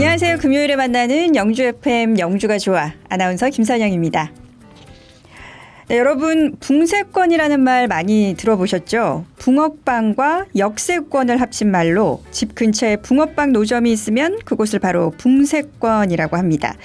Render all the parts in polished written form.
안녕하세요. 금요일에 만나는 영주 FM 영주가 좋아 아나운서 김선영입니다. 네, 여러분 붕세권이라는 말 많이 들어보셨죠? 붕어빵과 역세권을 합친 말로 집 근처에 붕어빵 노점이 있으면 그곳을 바로 붕세권이라고 합니다.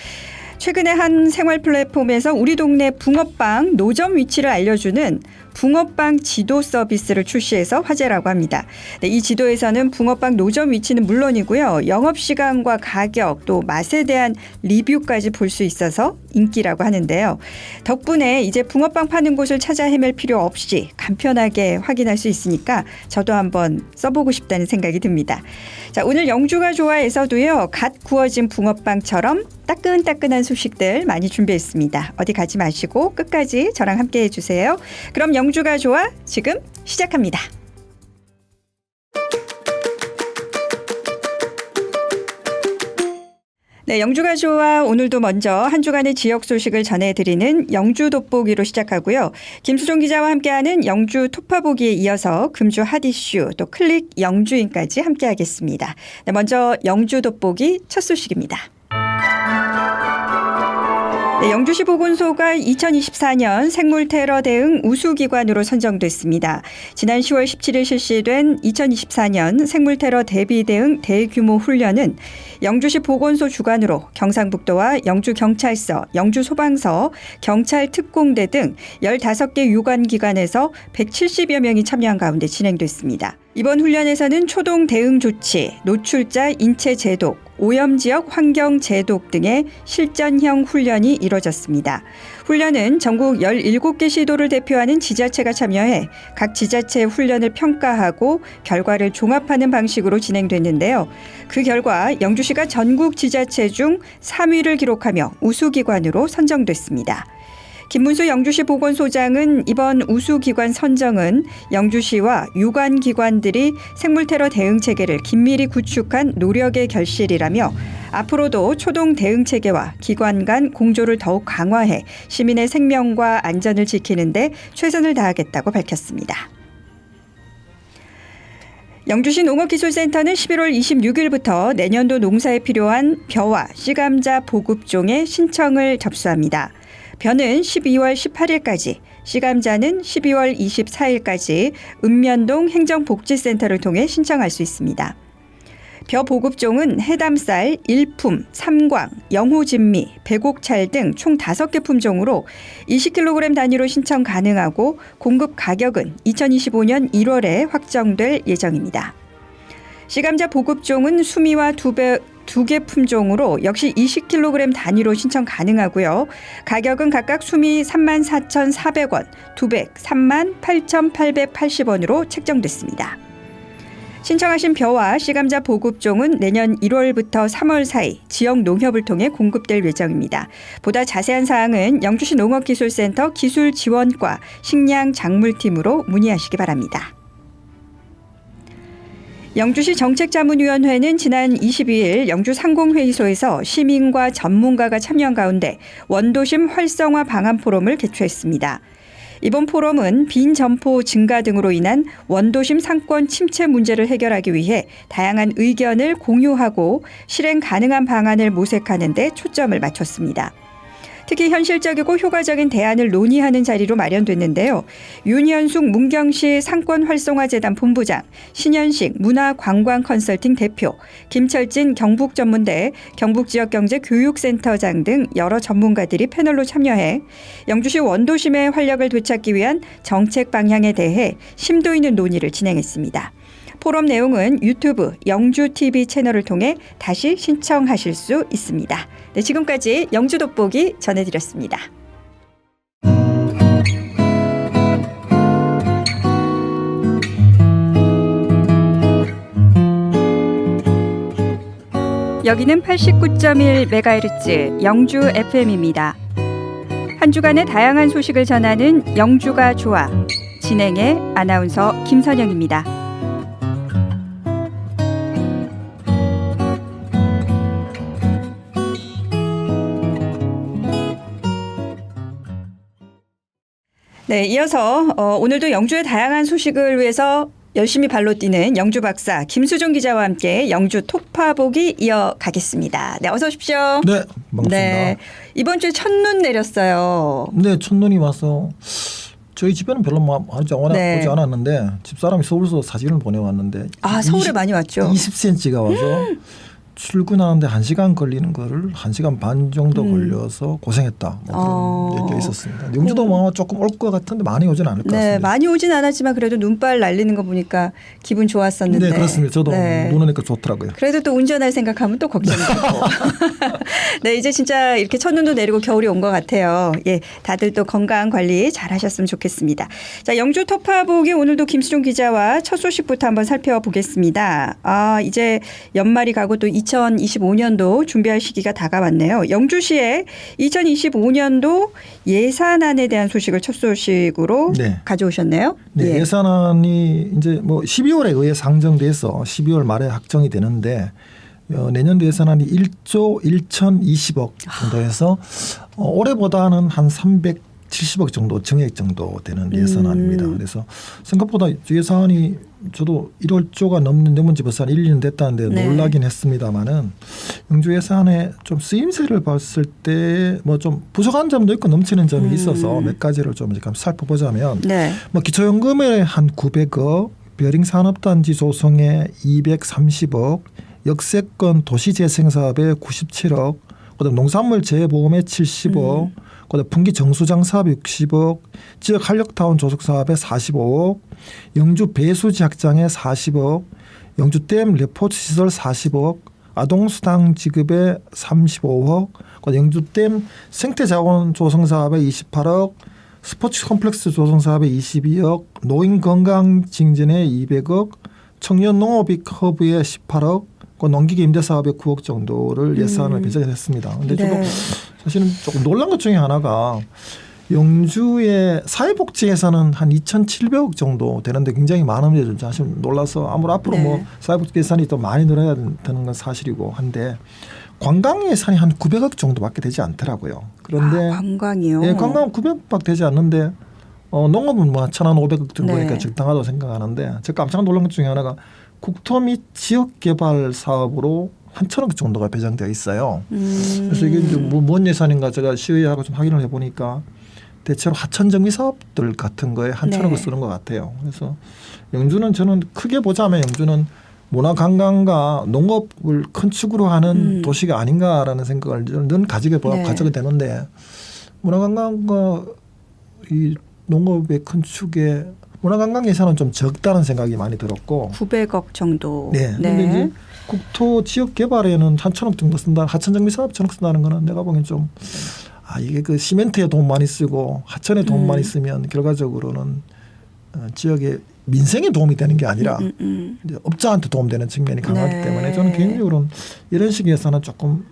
최근에 한 생활 플랫폼에서 우리 동네 붕어빵 노점 위치를 알려주는 붕어빵 지도 서비스를 출시해서 화제라고 합니다. 네, 이 지도에서는 붕어빵 노점 위치는 물론이고요. 영업시간과 가격 또 맛에 대한 리뷰까지 볼 수 있어서 인기라고 하는데요. 덕분에 이제 붕어빵 파는 곳을 찾아 헤맬 필요 없이 간편하게 확인할 수 있으니까 저도 한번 써보고 싶다는 생각이 듭니다. 자, 오늘 영주가 좋아에서도요. 갓 구워진 붕어빵처럼 따끈따끈한 소식들 많이 준비했습니다. 어디 가지 마시고 끝까지 저랑 함께 해주세요. 그럼 영주가 좋아 지금 시작합니다. 네, 영주가 좋아 오늘도 먼저 한 주간의 지역 소식을 전해드리는 영주 돋보기로 시작하고요. 김수종 기자와 함께하는 영주 톱파보기에 이어서 금주 핫 이슈 또 클릭 영주인까지 함께하겠습니다. 네, 먼저 영주 돋보기 첫 소식입니다. 네, 영주시 보건소가 2024년 생물 테러 대응 우수기관으로 선정됐습니다. 지난 10월 17일 실시된 2024년 생물 테러 대비 대응 대규모 훈련은 영주시 보건소 주관으로 경상북도와 영주경찰서, 영주소방서, 경찰특공대 등 15개 유관기관에서 170여 명이 참여한 가운데 진행됐습니다. 이번 훈련에서는 초동 대응 조치, 노출자 인체 제독, 오염지역 환경 제독 등의 실전형 훈련이 이뤄졌습니다. 훈련은 전국 17개 시도를 대표하는 지자체가 참여해 각 지자체의 훈련을 평가하고 결과를 종합하는 방식으로 진행됐는데요. 그 결과 영주시가 전국 지자체 중 3위를 기록하며 우수기관으로 선정됐습니다. 김문수 영주시 보건소장은 이번 우수기관 선정은 영주시와 유관기관들이 생물테러 대응 체계를 긴밀히 구축한 노력의 결실이라며 앞으로도 초동 대응 체계와 기관 간 공조를 더욱 강화해 시민의 생명과 안전을 지키는 데 최선을 다하겠다고 밝혔습니다. 영주시 농업기술센터는 11월 26일부터 내년도 농사에 필요한 벼와 씨감자 보급종의 신청을 접수합니다. 벼는 12월 18일까지, 씨감자는 12월 24일까지 읍면동 행정복지센터를 통해 신청할 수 있습니다. 벼 보급종은 해담쌀, 일품, 삼광, 영호진미, 백옥찰 등 총 5개 품종으로 20kg 단위로 신청 가능하고 공급 가격은 2025년 1월에 확정될 예정입니다. 씨감자 보급종은 수미와 두 개 품종으로 역시 20kg 단위로 신청 가능하고요. 가격은 각각 수미 34,400원, 두백 38,880원으로 책정됐습니다. 신청하신 벼와 씨감자 보급종은 내년 1월부터 3월 사이 지역 농협을 통해 공급될 예정입니다. 보다 자세한 사항은 영주시 농업기술센터 기술지원과 식량작물팀으로 문의하시기 바랍니다. 영주시 정책자문위원회는 지난 22일 영주 상공회의소에서 시민과 전문가가 참여한 가운데 원도심 활성화 방안 포럼을 개최했습니다. 이번 포럼은 빈 점포 증가 등으로 인한 원도심 상권 침체 문제를 해결하기 위해 다양한 의견을 공유하고 실행 가능한 방안을 모색하는 데 초점을 맞췄습니다. 특히 현실적이고 효과적인 대안을 논의하는 자리로 마련됐는데요. 윤현숙 문경시 상권활성화재단 본부장, 신현식 문화관광컨설팅 대표, 김철진 경북전문대 경북지역경제교육센터장 등 여러 전문가들이 패널로 참여해 영주시 원도심의 활력을 되찾기 위한 정책 방향에 대해 심도 있는 논의를 진행했습니다. 포럼 내용은 유튜브 영주TV 채널을 통해 다시 신청하실 수 있습니다. 네, 지금까지 영주 돋보기 전해드렸습니다. 여기는 89.1MHz 영주 FM입니다. 한 주간의 다양한 소식을 전하는 영주가 좋아. 진행의 아나운서 김선영입니다. 네, 이어서 오늘도 영주의 다양한 소식을 위해서 열심히 발로 뛰는 영주 박사 김수종 기자와 함께 영주 톱파보기 이어가겠습니다. 네, 어서 오십시오. 네, 반갑습니다. 네, 이번 주에 첫눈 내렸어요. 네, 첫눈이 와서 저희 집에는 별로 오지 않았는데 집사람이 서울서 사진을 보내왔는데 서울에 많이 왔죠. 20cm가 와서 출근하는데 1시간 걸리는 거를 1시간 반 정도 걸려서 고생했다. 뭐 그런 얘기가 있었습니다. 영주도 뭐 조금 올 것 같은데 많이 오진 않을 것 같습니다. 네, 많이 오진 않았지만 그래도 눈발 날리는 거 보니까 기분 좋았었는데. 네, 그렇습니다. 저도 눈 오니까 좋더라고요. 그래도 또 운전할 생각하면 또 걱정이 되고. 네, 이제 진짜 이렇게 첫눈도 내리고 겨울이 온 것 같아요. 예, 다들 또 건강 관리 잘 하셨으면 좋겠습니다. 자, 영주 톱파보기 오늘도 김수종 기자와 첫 소식부터 한번 살펴보겠습니다. 이제 연말이 가고 또 2025년도 준비할 시기가 다가왔네요. 영주시의 2025년도 예산안에 대한 소식을 첫 소식으로 가져오셨네요. 네, 예산안이 이제 뭐 12월에 의회 상정돼서 12월 말에 확정이 되는데 내년도 예산안이 1조 1,020억 정도 해서 올해보다는 한 370억 정도 증액 정도 되는 예산안입니다. 그래서 생각보다 예산안이 저도 1월조가 넘은 지 벌써 한 1년 됐다는데 놀라긴 했습니다마는 영주 예산안에 좀 쓰임새를 봤을 때 뭐 좀 부족한 점도 있고 넘치는 점이 있어서 몇 가지를 좀 살펴보자면 뭐 기초연금에 한 900억, 베어링 산업단지 조성에 230억, 역세권 도시재생사업에 97억, 그다음 농산물 재보험에 70억, 그다음 분기 정수장 사업 60억, 지역 한력타운 조속 사업에 45억, 영주 배수지 확장에 40억, 영주댐 레포트 시설 40억, 아동수당 지급에 35억, 영주댐 생태자원 조성 사업에 28억, 스포츠 컴플렉스 조성 사업에 22억, 노인 건강 증진에 200억, 청년 농업익 허브에 18억, 농기계 임대 사업에 9억 정도를 예산을 배정했습니다. 그런데 저도 사실은 조금 놀란 것 중에 하나가 영주의 사회복지 예산은 한 2,700억 정도 되는데 굉장히 많은 문제 사실 놀라서 앞으로 뭐 사회복지 예산이 더 많이 늘어야 되는 건 사실이고 한데 관광 예산이 한 900억 정도밖에 되지 않더라고요. 그런데 관광이요? 예, 관광은 900억 되지 않는데 농업은 뭐 1,500억 정도니까 적당하다고 생각하는데 제가 깜짝 놀란 것 중에 하나가 국토 및 지역개발 사업으로 한 1,000억 정도가 배정되어 있어요. 그래서 이게 이제 뭔 예산인가 제가 시의회하고 좀 확인을 해보니까 대체로 하천정비 사업들 같은 거에 한 1,000억을 쓰는 것 같아요. 그래서 영주는 저는 크게 보자면 영주는 문화관광과 농업을 큰 축으로 하는 도시가 아닌가라는 생각을 늘 가지게 되는데 문화관광과 이 농업의 큰 축에 문화관광 예산은 좀 적다는 생각이 많이 들었고 900억 정도. 네. 그런데 이제 국토 지역 개발에는 한 1,000억 정도 쓴다. 하천정비 사업 1,000억 쓴다는 거는 내가 보기엔 좀 이게 그 시멘트에 돈 많이 쓰고 하천에 돈 많이 쓰면 결과적으로는 지역의 민생에 도움이 되는 게 아니라 이제 업자한테 도움되는 측면이 강하기 때문에 저는 개인적으로는 이런 식의 예산은 조금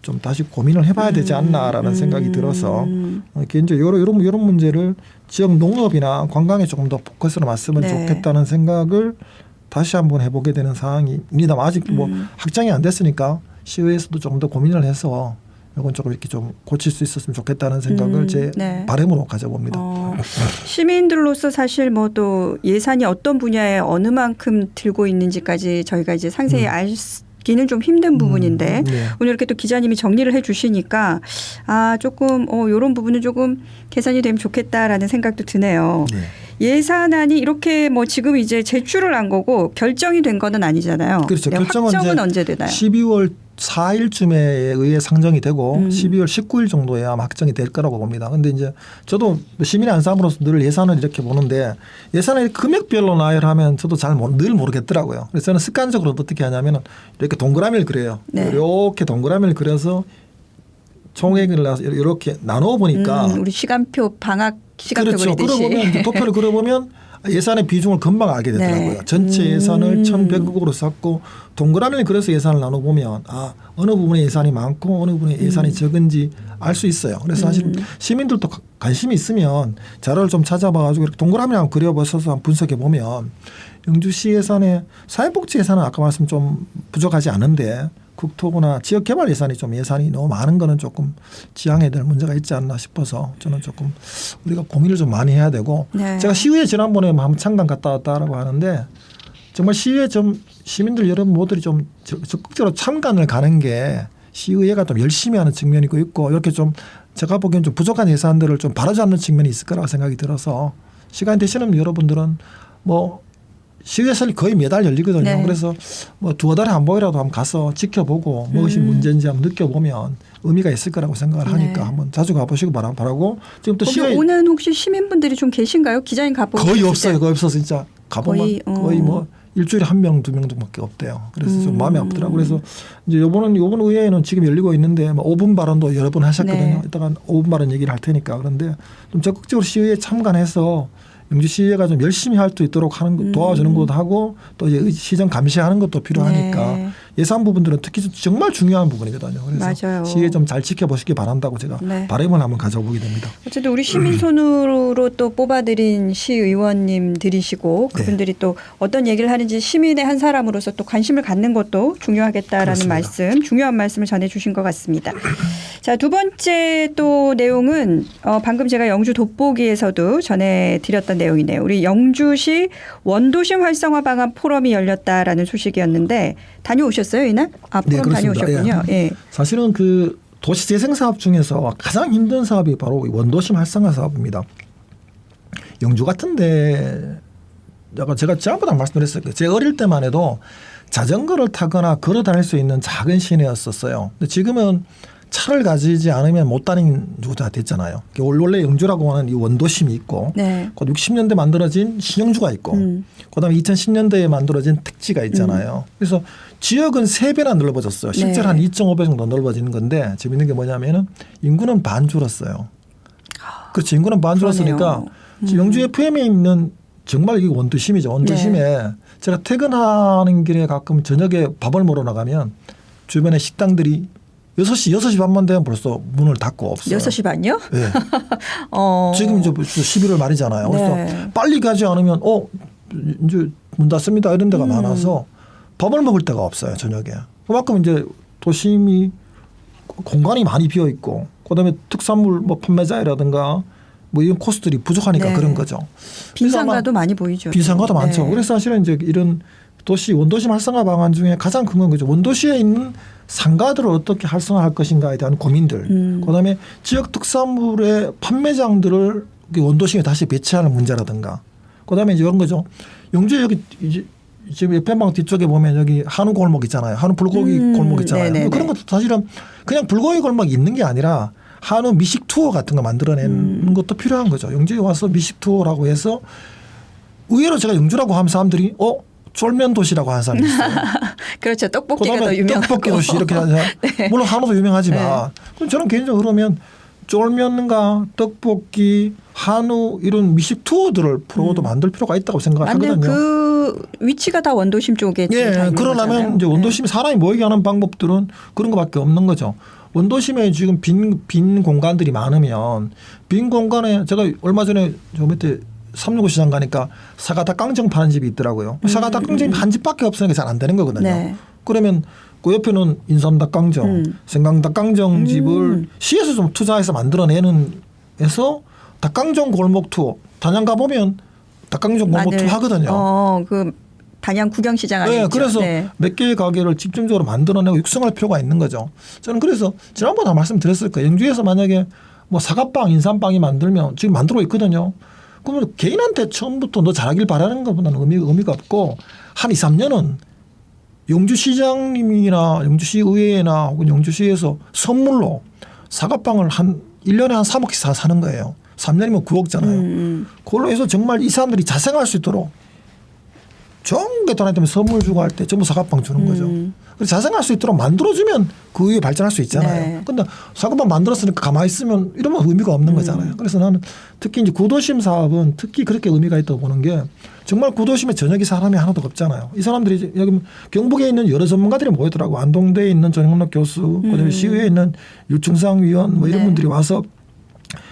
좀 다시 고민을 해봐야 되지 않나라는 생각이 들어서 개인적으로 이런 문제를 지역 농업이나 관광에 조금 더 포커스를 맞으면 좋겠다는 생각을 다시 한번 해보게 되는 상황입니다. 아직 뭐 확정이 안 됐으니까 시의회에서도 조금 더 고민을 해서 이건 조금 이렇게 좀 고칠 수 있었으면 좋겠다는 생각을 제 바람으로 가져봅니다. 시민들로서 사실 뭐 또 예산이 어떤 분야에 어느 만큼 들고 있는지까지 저희가 이제 상세히 기는 좀 힘든 부분인데 오늘 이렇게 또 기자님이 정리를 해 주시니까 조금 이런 부분은 조금 개선이 되면 좋겠다라는 생각도 드네요. 예산안이 이렇게 뭐 지금 이제 제출을 한 거고 결정이 된 거는 아니잖아요. 그렇죠. 결정은 언제 되나요? 12월 4일쯤에 의해 상정이 되고 12월 19일 정도에 아마 확정이 될 거라고 봅니다. 그런데 이제 저도 시민의 한 사람으로서 늘 예산을 이렇게 보는데 예산을 금액별로 나열하면 저도 늘 모르겠더라고요. 그래서 저는 습관적으로 어떻게 하냐면 이렇게 동그라미를 그려요. 이렇게 동그라미를 그려서 총액을 이렇게 나눠 보니까 우리 시간표 방학 시간표 그리듯이 그러면 도표를 그려보면 예산의 비중을 금방 알게 되더라고요. 전체 예산을 1,100억으로 쌓고 동그라미를 그래서 예산을 나눠보면 어느 부분에 예산이 많고 어느 부분에 예산이 적은지 알 수 있어요. 그래서 사실 시민들도 관심이 있으면 자료를 좀 찾아봐가지고 이렇게 동그라미 한번 그려봐서 한번 분석해보면 영주시 예산의 사회복지 예산은 아까 말씀 좀 부족하지 않은데 국토부나 지역개발 예산이 좀 예산이 너무 많은 거는 조금 지양해야 될 문제가 있지 않나 싶어서 저는 조금 우리가 고민을 좀 많이 해야 되고 네. 제가 시의회 지난번에 한번 창단 갔다 왔다라고 하는데 정말 시의회 좀 시민들 여러분 모두들이 좀 적극적으로 참관을 가는 게 시의회가 좀 열심히 하는 측면이 있고 이렇게 좀 제가 보기엔 좀 부족한 예산들을 좀 바로잡는 측면이 있을 거라고 생각이 들어서 시간이 되시는 여러분들은 뭐 시의회에서 거의 매달 열리거든요. 네. 그래서 뭐 두어 달에 한 번이라도 한번 가서 지켜보고 무엇이 문제인지 한번 느껴보면 의미가 있을 거라고 생각을 하니까 네. 한번 자주 가보시고 바라고 지금 또 거기 시의회 오는 혹시 시민분들이 좀 계신가요? 기자님 가보고 거의 계실 없어요. 때. 거의 없어서 진짜 가보면 거의 뭐 일주일에 1명, 2명 정도밖에 없대요. 그래서 좀 마음이 아프더라고요. 그래서 이제 요번 의회에는 지금 열리고 있는데 뭐 5분 발언도 여러 번 하셨거든요. 네. 이따가 5분 발언 얘기를 할 테니까. 그런데 좀 적극적으로 시의회에 참관해서 영주시의회가 좀 열심히 할 수 있도록 하는 것 도와주는 것도 하고 또 이제 시정 감시하는 것도 필요하니까 네. 예산 부분들은 특히 정말 중요한 부분이거든요. 그래서 맞아요. 시의회 좀 잘 지켜보시기 바란다고 제가 네. 바람을 한번 가져보게 됩니다. 어쨌든 우리 시민 손으로 또 뽑아들인 시의원님들이시고 그분들이 또 어떤 얘기를 하는지 시민의 한 사람으로서 또 관심을 갖는 것도 중요하겠다라는 그렇습니다. 말씀, 중요한 말씀을 전해주신 것 같습니다. 자, 두 번째 또 내용은 방금 제가 영주 돋보기에서도 전해드렸던 내용이네요. 우리 영주시 원도심 활성화 방안 포럼이 열렸다라는 소식이었는데 다녀오셨어요 이날? 아, 포럼 네, 그렇습니다. 다녀오셨군요. 예. 사실은 그 도시 재생 사업 중에서 가장 힘든 사업이 바로 원도심 활성화 사업입니다. 영주 같은데 제가 지난번에 말씀드렸어요. 제 어릴 때만 해도 자전거를 타거나 걸어 다닐 수 있는 작은 시내였었어요. 근데 지금은 차를 가지지 않으면 못 다니는 주가 됐잖아요. 원래 영주라고 하는 이 원도심이 있고 네. 곧 60년대 만들어진 신영주가 있고 그다음에 2010년대에 만들어진 택지가 있잖아요. 그래서 지역은 3배나 넓어졌어요. 실제로 네. 한 2.5배 정도 넓어지는 건데 재밌는 게 뭐냐면은 인구는 반 줄었어요. 그렇죠. 인구는 반 줄었으니까 영주 FM에 있는 정말 이게 원도심이죠. 원도심에 네. 제가 퇴근하는 길에 가끔 저녁에 밥을 먹으러 나가면 주변에 식당들이 6시 반만 되면 벌써 문을 닫고 없어요. 6시 반요? 네. 지금 이제 11월 말이잖아요. 그래서 네. 빨리 가지 않으면 이제 문 닫습니다 이런 데가 많아서 밥을 먹을 데가 없어요 저녁에. 그만큼 이제 도심이 공간이 많이 비어 있고 그다음에 특산물 뭐 판매자라든가 뭐 이런 코스들이 부족하니까 네. 그런 거죠. 빈상가도 많이 보이죠. 빈상가도 네. 많죠. 그래서 사실은 이제 이런 도시 원도심 활성화 방안 중에 가장 큰 건 거죠. 원도시에 있는 상가들을 어떻게 활성화할 것인가에 대한 고민들. 그다음에 지역 특산물의 판매장들을 원도심에 다시 배치하는 문제라든가. 그다음에 이제 이런 거죠. 영주에 여기 이제 지금 옆에방 뒤쪽에 보면 여기 한우 골목 있잖아요. 한우 불고기 골목 있잖아요. 네네네. 그런 것도 사실은 그냥 불고기 골목이 있는 게 아니라 한우 미식 투어 같은 거 만들어내는 것도 필요한 거죠. 영주에 와서 미식 투어라고 해서 의외로 제가 영주라고 하면 사람들이 쫄면 도시라고 하는 사람이 있어요. 그렇죠. 떡볶이가 더 그다음에 유명하고. 떡볶이 도시 이렇게 하죠. 네. 물론 한우도 유명하지만 그럼 저는 개인적으로 그러면 쫄면과 떡볶이, 한우 이런 미식 투어들을 프로도 만들 필요가 있다고 생각을 맞는 하거든요. 그 위치가 다 원도심 쪽에 지금 다 예, 있는 그러려면 거잖아요. 이제 원도심에 사람이 모이게 하는 방법들은 그런 것밖에 없는 거죠. 원도심에 지금 빈 공간들이 많으면 빈 공간에 제가 얼마 전에 저 밑에 삼육구 시장 가니까 사과 닭강정 파는 집이 있더라고요. 사과 닭강정이 한 집밖에 없으니까 잘 안 되는 거거든요. 네. 그러면 그 옆에는 인삼 닭강정, 생강 닭강정 집을 시에서 좀 투자해서 만들어내는 해서 닭강정 골목 투어 단양 가 보면 닭강정 골목 투어 하거든요. 그 단양 구경시장 안에 네, 있죠. 그래서 네. 몇 개의 가게를 집중적으로 만들어내고 육성할 필요가 있는 거죠. 저는 그래서 지난번에 말씀드렸을 거예요. 영주에서 만약에 뭐 사과빵, 인삼빵이 만들면 지금 만들고 있거든요. 그러면 개인한테 처음부터 너 잘하길 바라는 것보다는 의미가 없고 한 2, 3년은 영주시장님이나 영주시의회나 혹은 영주시에서 선물로 사과빵을 한 1년에 한 3억씩 사는 거예요. 3년이면 9억잖아요. 그걸로 해서 정말 이 사람들이 자생할 수 있도록 전개 돈에 때문에 선물 주고 할 때 전부 사과빵 주는 거죠. 그래서 자생할 수 있도록 만들어주면 그 이후에 발전할 수 있잖아요. 그런데 네. 사과빵 만들었으니까 가만히 있으면 이러면 의미가 없는 거잖아요. 그래서 나는 특히 이제 구도심 사업은 특히 그렇게 의미가 있다고 보는 게 정말 구도심에 저녁에 사람이 하나도 없잖아요. 이 사람들이 이제 여기 경북에 있는 여러 전문가들이 모이더라고. 안동대에 있는 전영록 교수, 그다음에 시의회에 있는 유충상 위원 뭐 이런 네. 분들이 와서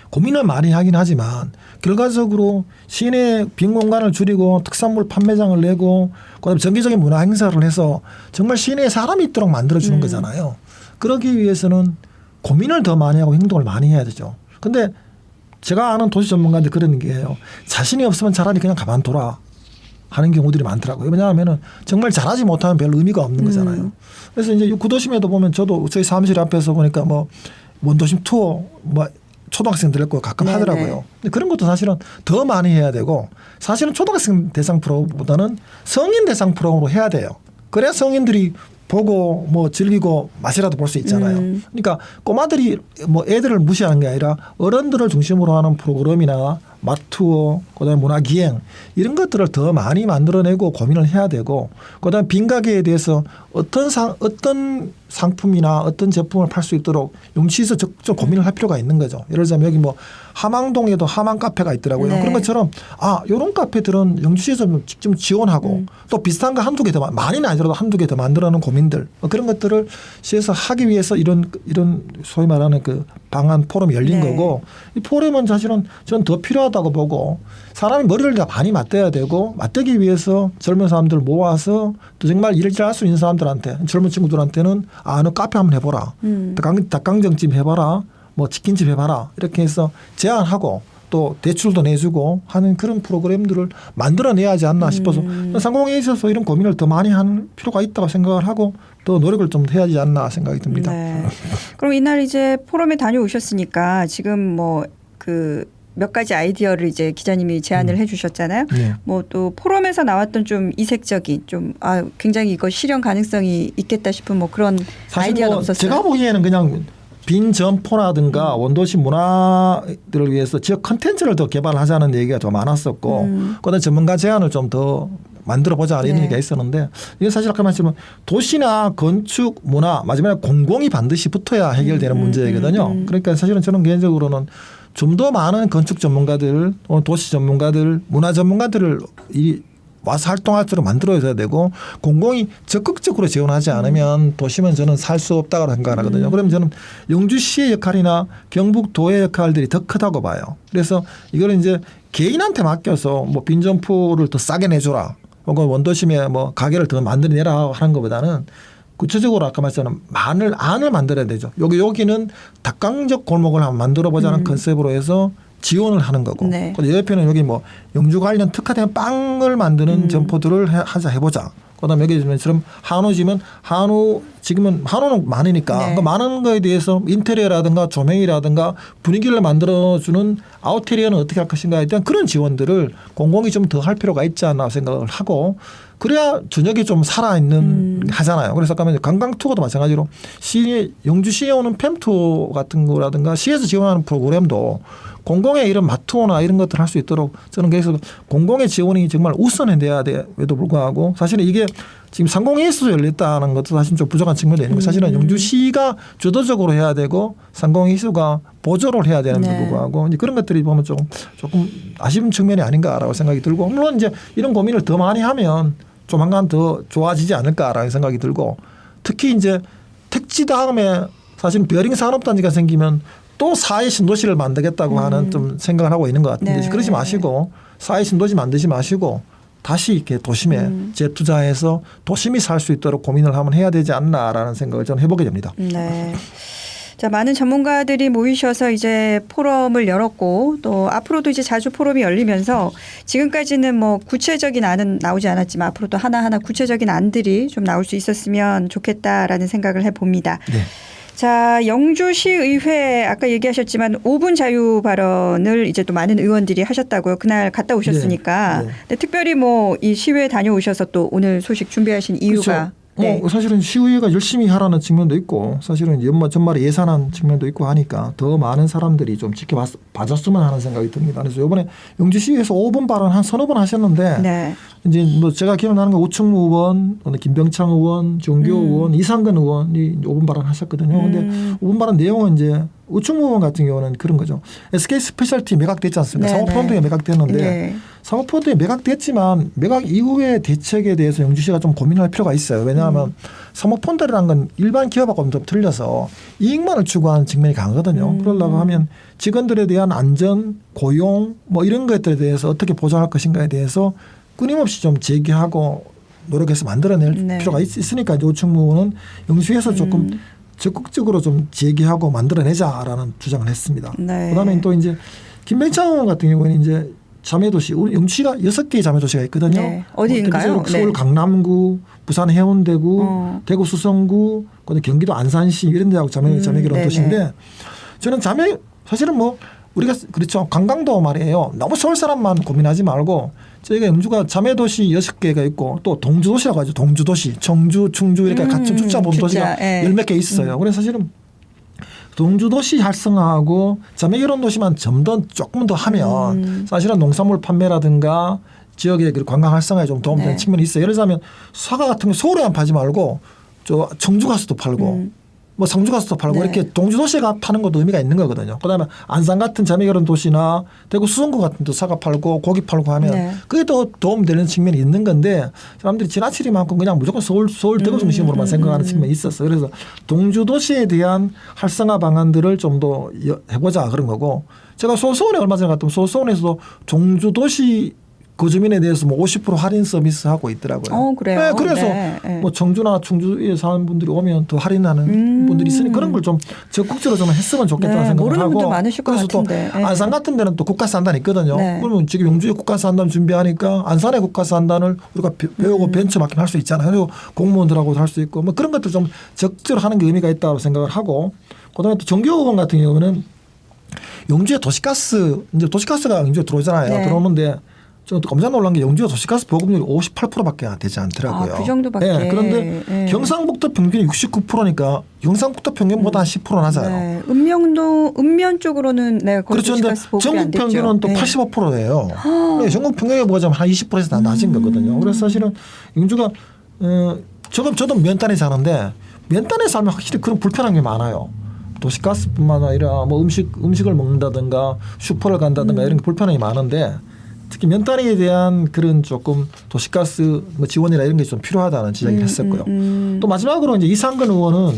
고민을 많이 하긴 하지만 결과적으로 시내 빈 공간을 줄이고 특산물 판매장을 내고 그다음에 정기적인 문화 행사를 해서 정말 시내에 사람이 있도록 만들어주는 거잖아요. 그러기 위해서는 고민을 더 많이 하고 행동을 많이 해야 되죠. 근데 제가 아는 도시 전문가들 그런 게요. 자신이 없으면 차라리 그냥 가만둬라 하는 경우들이 많더라고요. 왜냐하면 정말 잘하지 못하면 별 의미가 없는 거잖아요. 그래서 이제 구도심에도 보면 저도 저희 사무실 앞에서 보니까 뭐 원도심 투어 뭐 초등학생들 했고 가끔 하더라고요. 근데 그런 것도 사실은 더 많이 해야 되고 사실은 초등학생 대상 프로보다는 성인 대상 프로로 해야 돼요. 그래야 성인들이 보고 뭐 즐기고 맛이라도 볼 수 있잖아요. 그러니까 꼬마들이 뭐 애들을 무시하는 게 아니라 어른들을 중심으로 하는 프로그램이나 마투어, 그다음에 문화기행 이런 것들을 더 많이 만들어내고 고민을 해야 되고 그다음에 빈가게에 대해서 어떤 상품이나 어떤 제품을 팔 수 있도록 용치에서 적극 고민을 할 필요가 있는 거죠. 예를 들자면 여기 뭐 하망동에도 하망 카페가 있더라고요. 네. 그런 것처럼 이런 카페들은 영주시에서 직접 지원하고 또 비슷한 거 한두 개 더 많이는 아니더라도 한두 개 더 만들어내는 고민들 그런 것들을 시에서 하기 위해서 이런 소위 말하는 그 방안 포럼이 열린 거고 이 포럼은 사실은 저는 더 필요하다고 보고 사람이 머리를 다 많이 맞대야 되고 맞대기 위해서 젊은 사람들 모아서 또 정말 일을 할 수 있는 사람들한테 젊은 친구들한테는 너 카페 한번 해보라. 닭강정집 해봐라. 뭐 치킨집 해봐라. 이렇게 해서 제안하고 또 대출도 내주고 하는 그런 프로그램들을 만들어내야 하지 않나 싶어서 상공에 있어서 이런 고민을 더 많이 하는 필요가 있다고 생각을 하고 더 노력을 좀 해야 하지 않나 생각이 듭니다. 네. 그럼 이날 이제 포럼에 다녀오셨으니까 지금 뭐 몇 가지 아이디어를 이제 기자님이 제안을 해주셨잖아요. 네. 뭐 또 포럼에서 나왔던 좀 이색적인 좀 굉장히 이거 실현 가능성이 있겠다 싶은 뭐 그런 아이디어는 뭐 없었어요. 제가 보기에는 그냥 빈 점포라든가 원도시 문화들을 위해서 지역 컨텐츠를 더 개발하자는 얘기가 더 많았었고 그다음에 전문가 제안을 좀 더 만들어보자 이런 얘기가 있었는데 이게 사실 아까 말씀드린 도시나 건축 문화 마지막에 공공이 반드시 붙어야 해결되는 문제거든요. 그러니까 사실은 저는 개인적으로는 좀 더 많은 건축 전문가들, 도시 전문가들, 문화 전문가들을 와서 활동할 수 있도록 만들어야 되고 공공이 적극적으로 지원하지 않으면 도시면 저는 살 수 없다고 생각하거든요. 그러면 저는 영주시의 역할이나 경북도의 역할들이 더 크다고 봐요. 그래서 이걸 이제 개인한테 맡겨서 뭐 빈점포를 더 싸게 내줘라. 혹은 원도심에 뭐 가게를 더 만들어내라 하는 것보다는 구체적으로 아까 말씀처럼 안을 만들어야 되죠. 여기는 닭강정 골목을 한번 만들어 보자는 컨셉으로 해서 지원을 하는 거고. 네. 옆에는 여기 뭐 영주 관련 특화된 빵을 만드는 점포들을 해보자. 그다음에 여기 지금 한우지면 지금은 한우는 많으니까 그 많은 거에 대해서 인테리어라든가 조명이라든가 분위기를 만들어주는 아웃테리어는 어떻게 할 것인가에 대한 그런 지원들을 공공이 좀 더 할 필요가 있지 않나 생각을 하고 그래야 저녁에 좀 살아있는 하잖아요. 그래서 아까 관광 투어도 마찬가지로 영주시에 오는 팸투어 같은 거라든가 시에서 지원하는 프로그램도 공공의 이런 마투어나 이런 것들을 할 수 있도록 저는 그래서 공공의 지원이 정말 우선해야 돼에도 불구하고 사실은 이게 지금 상공회의소에서 열렸다는 것도 사실 좀 부족한 측면도 있는 거예요. 사실은 영주시가 주도적으로 해야 되고 상공회의소가 보조를 해야 되는데도 불구하고 이제 그런 것들이 보면 조금 아쉬운 측면이 아닌가라고 생각이 들고 물론 이제 이런 고민을 더 많이 하면 조만간 더 좋아지지 않을까라는 생각이 들고 특히 이제 택지 다음에 사실 베어링 산업단지가 생기면 또 사회 신도시를 만들겠다고 하는 좀 생각을 하고 있는 것 같은데 그러지 마시고 사회 신도시 만들지 마시고 다시 이렇게 도심에 재투자해서 도심이 살 수 있도록 고민을 한번 해야 되지 않나라는 생각을 저는 해보게 됩니다. 네. 자, 많은 전문가들이 모이셔서 이제 포럼을 열었고 또 앞으로도 이제 자주 포럼이 열리면서 지금까지는 뭐 구체적인 안은 나오지 않았지만 앞으로도 하나하나 구체적인 안들이 좀 나올 수 있었으면 좋겠다라는 생각을 해봅니다. 네. 자, 영주시의회 아까 얘기하셨지만 5분 자유 발언을 이제 또 많은 의원들이 하셨다고요. 그날 갔다 오셨으니까. 네. 근데 특별히 뭐 이 시위에 다녀오셔서 또 오늘 소식 준비하신 이유가. 그렇죠. 사실은 시의회가 열심히 하라는 측면도 있고 사실은 전말에 예산안 측면도 있고 하니까 더 많은 사람들이 좀 지켜봐줬으면 하는 생각이 듭니다. 그래서 이번에 영주시에서 5분 발언 한 서너 번 하셨는데 이제 뭐 제가 기억나는 거 우충무 의원, 김병창 의원, 정교 의원, 이상근 의원이 5분 발언 하셨거든요. 그런데 5분 발언 내용은 이제 우충무 의원 같은 경우는 그런 거죠. SK 스페셜티 매각됐지 않습니까? 사모펀드에 매각됐는데 사모펀드에 매각됐지만 매각 이후의 대책에 대해서 영주시가 좀 고민할 필요가 있어요. 왜냐하면 사모펀드라는 건 일반 기업하고는 좀 틀려서 이익만을 추구하는 측면이 강하거든요. 그러려고 하면 직원들에 대한 안전, 고용 뭐 이런 것들에 대해서 어떻게 보장할 것인가에 대해서 끊임없이 좀 제기하고 노력해서 만들어낼 네. 필요가 있으니까 노총무는 영주에서 조금 적극적으로 좀 제기하고 만들어내자라는 주장을 했습니다. 네. 그다음에 또 이제 김병창 의원 같은 경우에는 이제 자매도시 우리 영주시가 6개의 자매도시가 있거든요. 네. 어디인가요? 뭐 서울 강남구, 부산 해운대구, 대구 수성구, 그다음에 경기도 안산시 이런 데하고 자매결혼 도시인데 저는 사실은 뭐 우리가 그렇죠. 관광도 말이에요. 너무 서울 사람만 고민하지 말고 저희가 영주가 자매도시 6개가 있고 또 동주도시라고 하죠. 동주도시, 청주, 충주 이렇게 같이 숫자본 도시가 열 몇 개 있어요. 그래서 사실은 동주도시 활성화하고 자매결혼 도시만 좀 더 조금 더 하면 사실은 농산물 판매라든가 지역의 그 관광 활성화에 좀 도움되는 측면이 있어요. 예를 들자면 사과 같은 거 서울에만 팔지 말고 저 청주 가서도 팔고 뭐 상주 가서도 팔고 이렇게 동주도시에 파는 것도 의미가 있는 거거든요. 그다음에 안산 같은 자매결혼 도시나 대구 수성구 같은 데 사과 팔고 고기 팔고 하면 그게 더 도움되는 측면이 있는 건데 사람들이 지나치리만큼 그냥 무조건 서울 대구 중심으로만 생각하는 측면이 있었어요. 그래서 동주도시에 대한 활성화 방안들을 좀 더 해보자 그런 거고 제가 소서원에 얼마 전에 갔더니 소서원에서도 동주도시 거주민에 대해서 뭐 50% 할인 서비스 하고 있더라고요. 그래요? 네, 그래서 뭐 청주나 충주에 사는 분들이 오면 더 할인하는 분들이 있으니 그런 걸 좀 적극적으로 좀 했으면 좋겠다는 생각을 모르는 하고. 분들 많으실 것 그래서 같은데. 또 안산 같은 데는 또 국가산단이 있거든요. 그러면 지금 영주에 국가산단 준비하니까 안산의 국가산단을 우리가 배우고 벤처마킹 할 수 있잖아요. 그리고 공무원들하고도 할 수 있고 뭐 그런 것들 좀 적극적으로 하는 게 의미가 있다고 생각을 하고 그다음에 또 정교호 의원 같은 경우는 영주에 도시가스가 영주에 들어오잖아요. 들어오는데 저 깜짝 놀란 게 영주가 도시가스 보급률이 58%밖에 되지 않더라고요. 그 정도밖에. 네, 그런데 경상북도 평균이 69%니까 경상북도 평균보다 한 10% 낮아요. 읍면 쪽으로는 그렇죠. 그런데 전국 평균은 또 85%예요. 네, 전국 평균에 보자면 한 20%에서 낮은 거거든요. 그래서 사실은 영주가 저도 면단에 사는데 면단에 살면 확실히 그런 불편한 게 많아요. 도시가스뿐만 아니라 뭐 음식을 먹는다든가 슈퍼를 간다든가 이런 게 불편함이 많은데 특히 면단에 대한 그런 조금 도시가스 뭐 지원이나 이런 게 좀 필요하다는 지적을 했었고요. 또 마지막으로 이제 이상근 의원은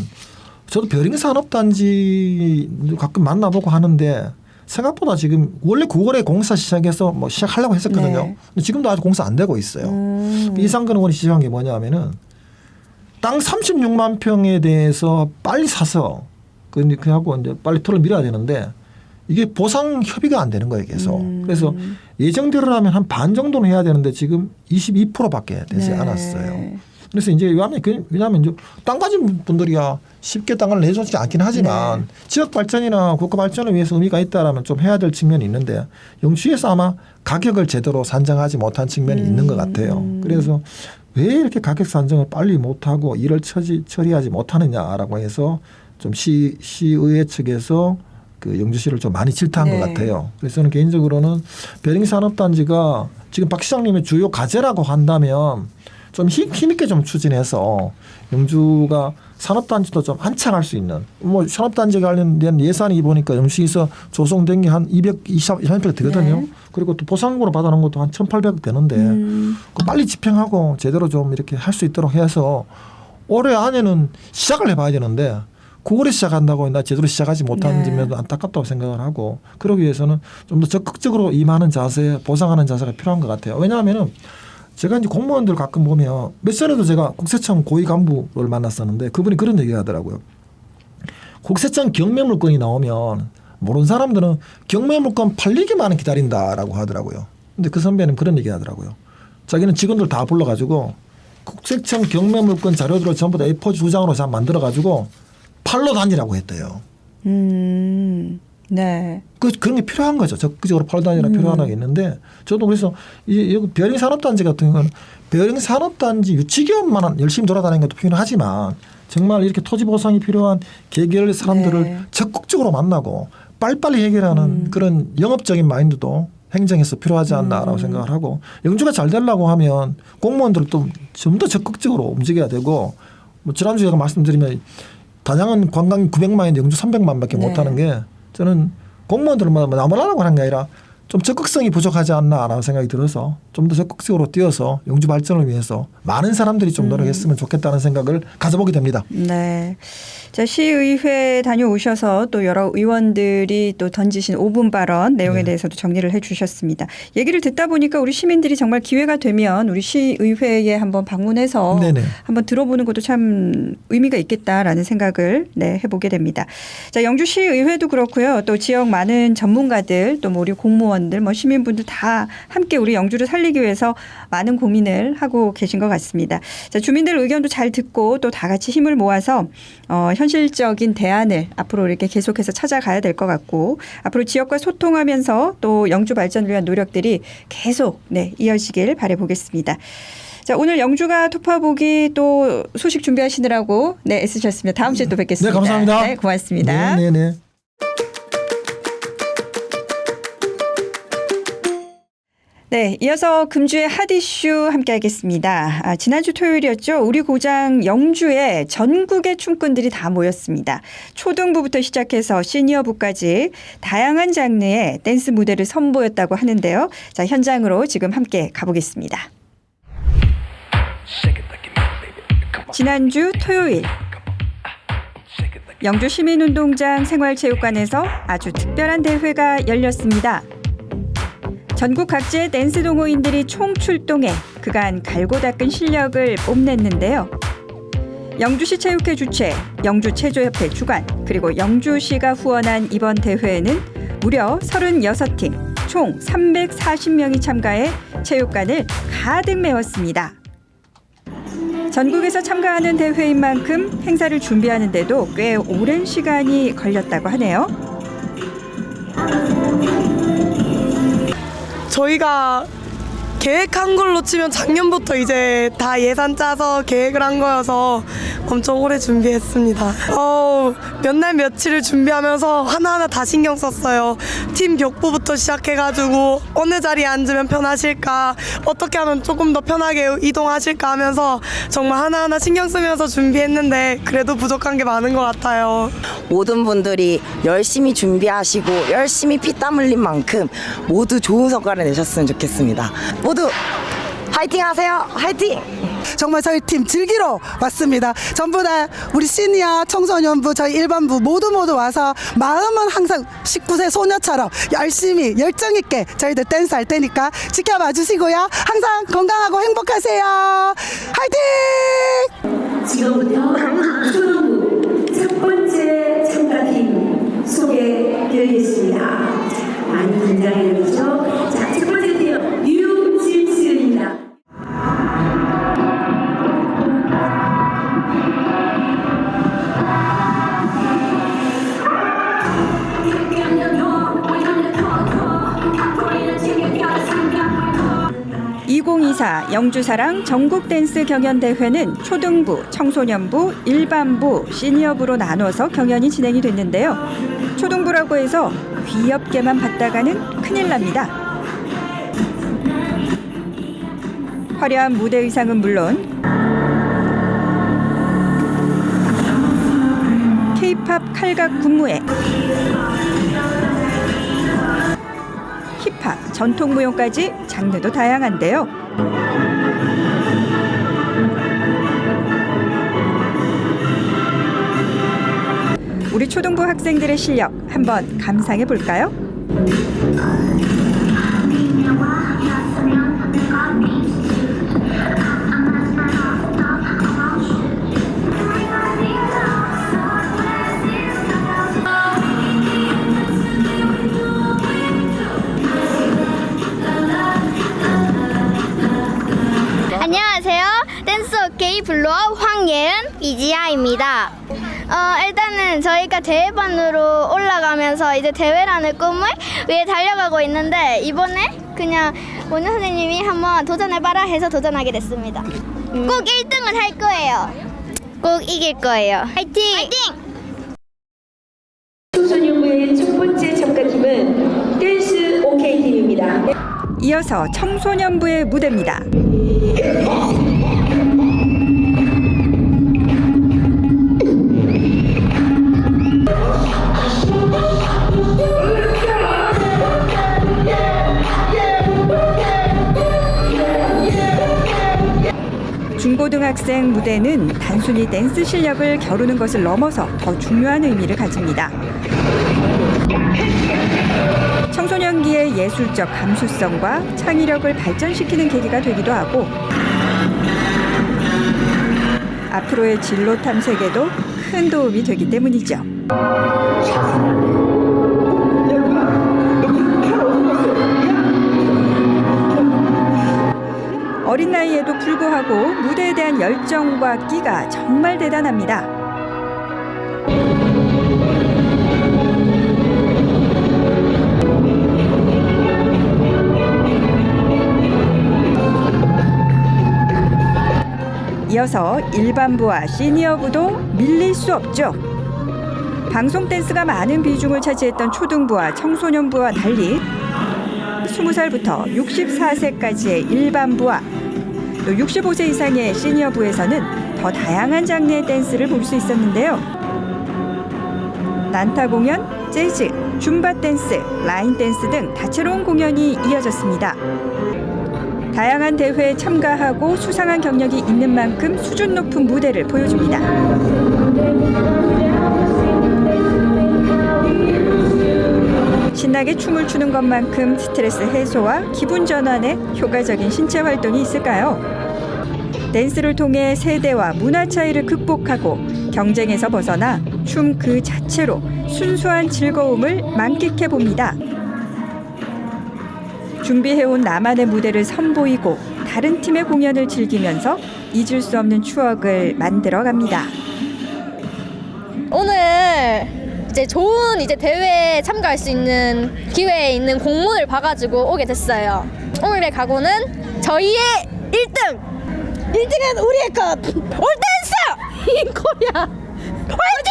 저도 별인산업단지 가끔 만나보고 하는데 생각보다 지금 원래 9월에 공사 시작해서 뭐 시작하려고 했었거든요. 근데 지금도 아직 공사 안 되고 있어요. 이상근 의원이 지적한 게 뭐냐면은 땅 36만 평에 대해서 빨리 사서 그하고 이제 빨리 털을 밀어야 되는데 이게 보상 협의가 안 되는 거예요, 계속. 그래서 예정대로라면 한 반 정도는 해야 되는데 지금 22%밖에 되지 않았어요. 그래서 이제 왜냐하면 이제 땅 가진 분들이야 쉽게 땅을 내주지 않긴 하지만 지역 발전이나 국가 발전을 위해서 의미가 있다라면 좀 해야 될 측면이 있는데 영주에서 아마 가격을 제대로 산정하지 못한 측면이 있는 것 같아요. 그래서 왜 이렇게 가격 산정을 빨리 못하고 일을 처리하지 못하느냐라고 해서 좀 시의회 측에서 그 영주시를 좀 많이 질타한 것 같아요. 그래서 저는 개인적으로는 별인산업단지가 지금 박 시장님의 주요 과제라고 한다면 좀 힘있게 좀 추진해서 영주가 산업단지도 좀 한창할 수 있는 뭐 산업단지 관련된 예산이 보니까 영주시에서 조성된 게 한 223억 되거든요. 그리고 또 보상금으로 받아놓은 것도 한 1,800억 되는데 그 빨리 집행하고 제대로 좀 이렇게 할 수 있도록 해서 올해 안에는 시작을 해봐야 되는데 9월에 시작한다고 나 제대로 시작하지 못하는 점에도 안타깝다고 생각을 하고 그러기 위해서는 좀 더 적극적으로 임하는 자세, 보상하는 자세가 필요한 것 같아요. 왜냐하면은 제가 이제 공무원들 가끔 보면 몇 전에도 제가 국세청 고위 간부를 만났었는데 그분이 그런 얘기 하더라고요. 국세청 경매물건이 나오면 모르는 사람들은 경매물건 팔리기만 기다린다라고 하더라고요. 근데 그 선배는 그런 얘기 하더라고요. 자기는 직원들 다 불러가지고 국세청 경매물건 자료들을 전부 다 A4 2장으로 다 만들어가지고 팔로 다니라고 했대요. 네. 그런 게 필요한 거죠. 적극적으로 팔로 다니라 필요한 게 있는데 저도 그래서 여기 별인산업단지 같은 경우는 별인산업단지 유치기업만 열심히 돌아다니는 것도 필요하지만 정말 이렇게 토지 보상이 필요한 개별 사람들을 적극적으로 만나고 빨리빨리 해결하는 그런 영업적인 마인드도 행정에서 필요하지 않나라고 생각을 하고 영주가 잘 되려고 하면 공무원들도 좀 더 적극적으로 움직여야 되고 뭐 지난주에 제가 말씀드리면 단양은 관광 900만인데 영주 300만밖에 못하는 게 저는 공무원들은 나무라라고 하는 게 아니라 좀 적극성이 부족하지 않나라는 생각이 들어서 좀 더 적극적으로 뛰어서 영주 발전을 위해서 많은 사람들이 좀 노력했으면 좋겠다는 생각을 가져보게 됩니다. 네. 자, 시의회 다녀오셔서 또 여러 의원들이 또 던지신 5분 발언 내용에 네. 대해서도 정리를 해 주셨습니다. 얘기를 듣다 보니까 우리 시민들이 정말 기회가 되면 우리 시의회에 한번 방문해서 네네. 한번 들어보는 것도 참 의미가 있겠다라는 생각을 네, 해보게 됩니다. 자, 영주시의회도 그렇고요. 또 지역 많은 전문가들 또 뭐 우리 공무원들 뭐 시민분들 다 함께 우리 영주를 살리기 위해서 많은 고민을 하고 계신 것 같습니다. 자, 주민들 의견도 잘 듣고 또 다 같이 힘을 모아서 현실적인 대안을 앞으로 이렇게 계속해서 찾아가야 될 것 같고 앞으로 지역과 소통하면서 또 영주 발전을 위한 노력들이 계속 네, 이어지길 바라보겠습니다. 자, 오늘 영주가 토파보기 또 소식 준비하시느라고 네, 애쓰셨습니다. 다음 주에 또 뵙겠습니다. 네, 감사합니다. 네, 고맙습니다. 네네네. 네, 이어서 금주의 핫 이슈 함께 하겠습니다. 지난주 토요일이었죠. 우리 고장 영주에 전국의 춤꾼들이 다 모였습니다. 초등부부터 시작해서 시니어부까지 다양한 장르의 댄스 무대를 선보였다고 하는데요. 자, 현장으로 지금 함께 가보겠습니다. 지난주 토요일 영주 시민운동장 생활체육관에서 아주 특별한 대회가 열렸습니다. 전국 각지의 댄스 동호인들이 총출동해 그간 갈고 닦은 실력을 뽐냈는데요. 영주시 체육회 주최, 영주체조협회 주관, 그리고 영주시가 후원한 이번 대회에는 무려 36팀, 총 340명이 참가해 체육관을 가득 메웠습니다. 전국에서 참가하는 대회인 만큼 행사를 준비하는 데도 꽤 오랜 시간이 걸렸다고 하네요. 저희가 계획한 걸로 치면 작년부터 이제 다 예산 짜서 계획을 한 거여서 엄청 오래 준비했습니다. 몇 날 며칠을 준비하면서 하나하나 다 신경 썼어요. 팀 벽보부터 시작해가지고 어느 자리에 앉으면 편하실까, 어떻게 하면 조금 더 편하게 이동하실까 하면서 정말 하나하나 신경 쓰면서 준비했는데 그래도 부족한 게 많은 것 같아요. 모든 분들이 열심히 준비하시고 열심히 피땀 흘린 만큼 모두 좋은 성과를 내셨으면 좋겠습니다. 모두 화이팅 하세요. 화이팅! 정말 저희 팀 즐기러 왔습니다. 전부 다 우리 시니어 청소년부 저희 일반부 모두 와서 마음은 항상 19세 소녀처럼 열심히 열정 있게 저희들 댄스 할 테니까 지켜봐 주시고요. 항상 건강하고 행복하세요. 화이팅! 지금부터 초등부 첫 번째 참가팀 소개드리겠습니다. 많이 긴장해 주시죠. 자, 첫 번째 팀 유진수입니다. (2024) 영주사랑 전국댄스 경연대회는 초등부, 청소년부, 일반부, 시니어부로 나눠서 경연이 진행이 됐는데요. 초등부라고 해서 귀엽게만 봤다가는 큰일 납니다. 화려한 무대 의상은 물론 K-팝 칼각 군무회, 힙합, 전통무용까지 장르도 다양한데요. 우리 초등부 학생들의 실력 한번 감상해 볼까요? 안녕하세요. 댄스 오케이 블로어 황예은 이지아입니다. 일단은 저희가 대회반으로 올라가면서 이제 대회라는 꿈을 위해 달려가고 있는데 이번에 그냥 원효 선생님이 한번 도전해봐라 해서 도전하게 됐습니다. 꼭 1등은 할 거예요. 꼭 이길 거예요. 화이팅! 화이팅! 청소년부의 첫 번째 참가팀은 댄스 오케이 팀입니다. 이어서 청소년부의 무대입니다. 초등학생 무대는 단순히 댄스 실력을 겨루는 것을 넘어서 더 중요한 의미를 가집니다. 청소년기의 예술적 감수성과 창의력을 발전시키는 계기가 되기도 하고 앞으로의 진로 탐색에도 큰 도움이 되기 때문이죠. 어린 나이에도 불구하고 무대에 대한 열정과 끼가 정말 대단합니다. 이어서 일반부와 시니어부도 밀릴 수 없죠. 방송 댄스가 많은 비중을 차지했던 초등부와 청소년부와 달리 20살부터 64세까지의 일반부와 또 65세 이상의 시니어부에서는 더 다양한 장르의 댄스를 볼 수 있었는데요. 난타 공연, 재즈, 줌바 댄스, 라인 댄스 등 다채로운 공연이 이어졌습니다. 다양한 대회에 참가하고 수상한 경력이 있는 만큼 수준 높은 무대를 보여줍니다. 신나게 춤을 추는 것만큼 스트레스 해소와 기분 전환에 효과적인 신체 활동이 있을까요? 댄스를 통해 세대와 문화 차이를 극복하고 경쟁에서 벗어나 춤 그 자체로 순수한 즐거움을 만끽해 봅니다. 준비해온 나만의 무대를 선보이고 다른 팀의 공연을 즐기면서 잊을 수 없는 추억을 만들어 갑니다. 오늘 이제 좋은 대회에 참가할 수 있는 기회에 있는 공문을 봐가지고 오게 됐어요. 오늘의 각오는 저희의 1등은 우리의 것! 올댄스! 인 코리아! 화이팅!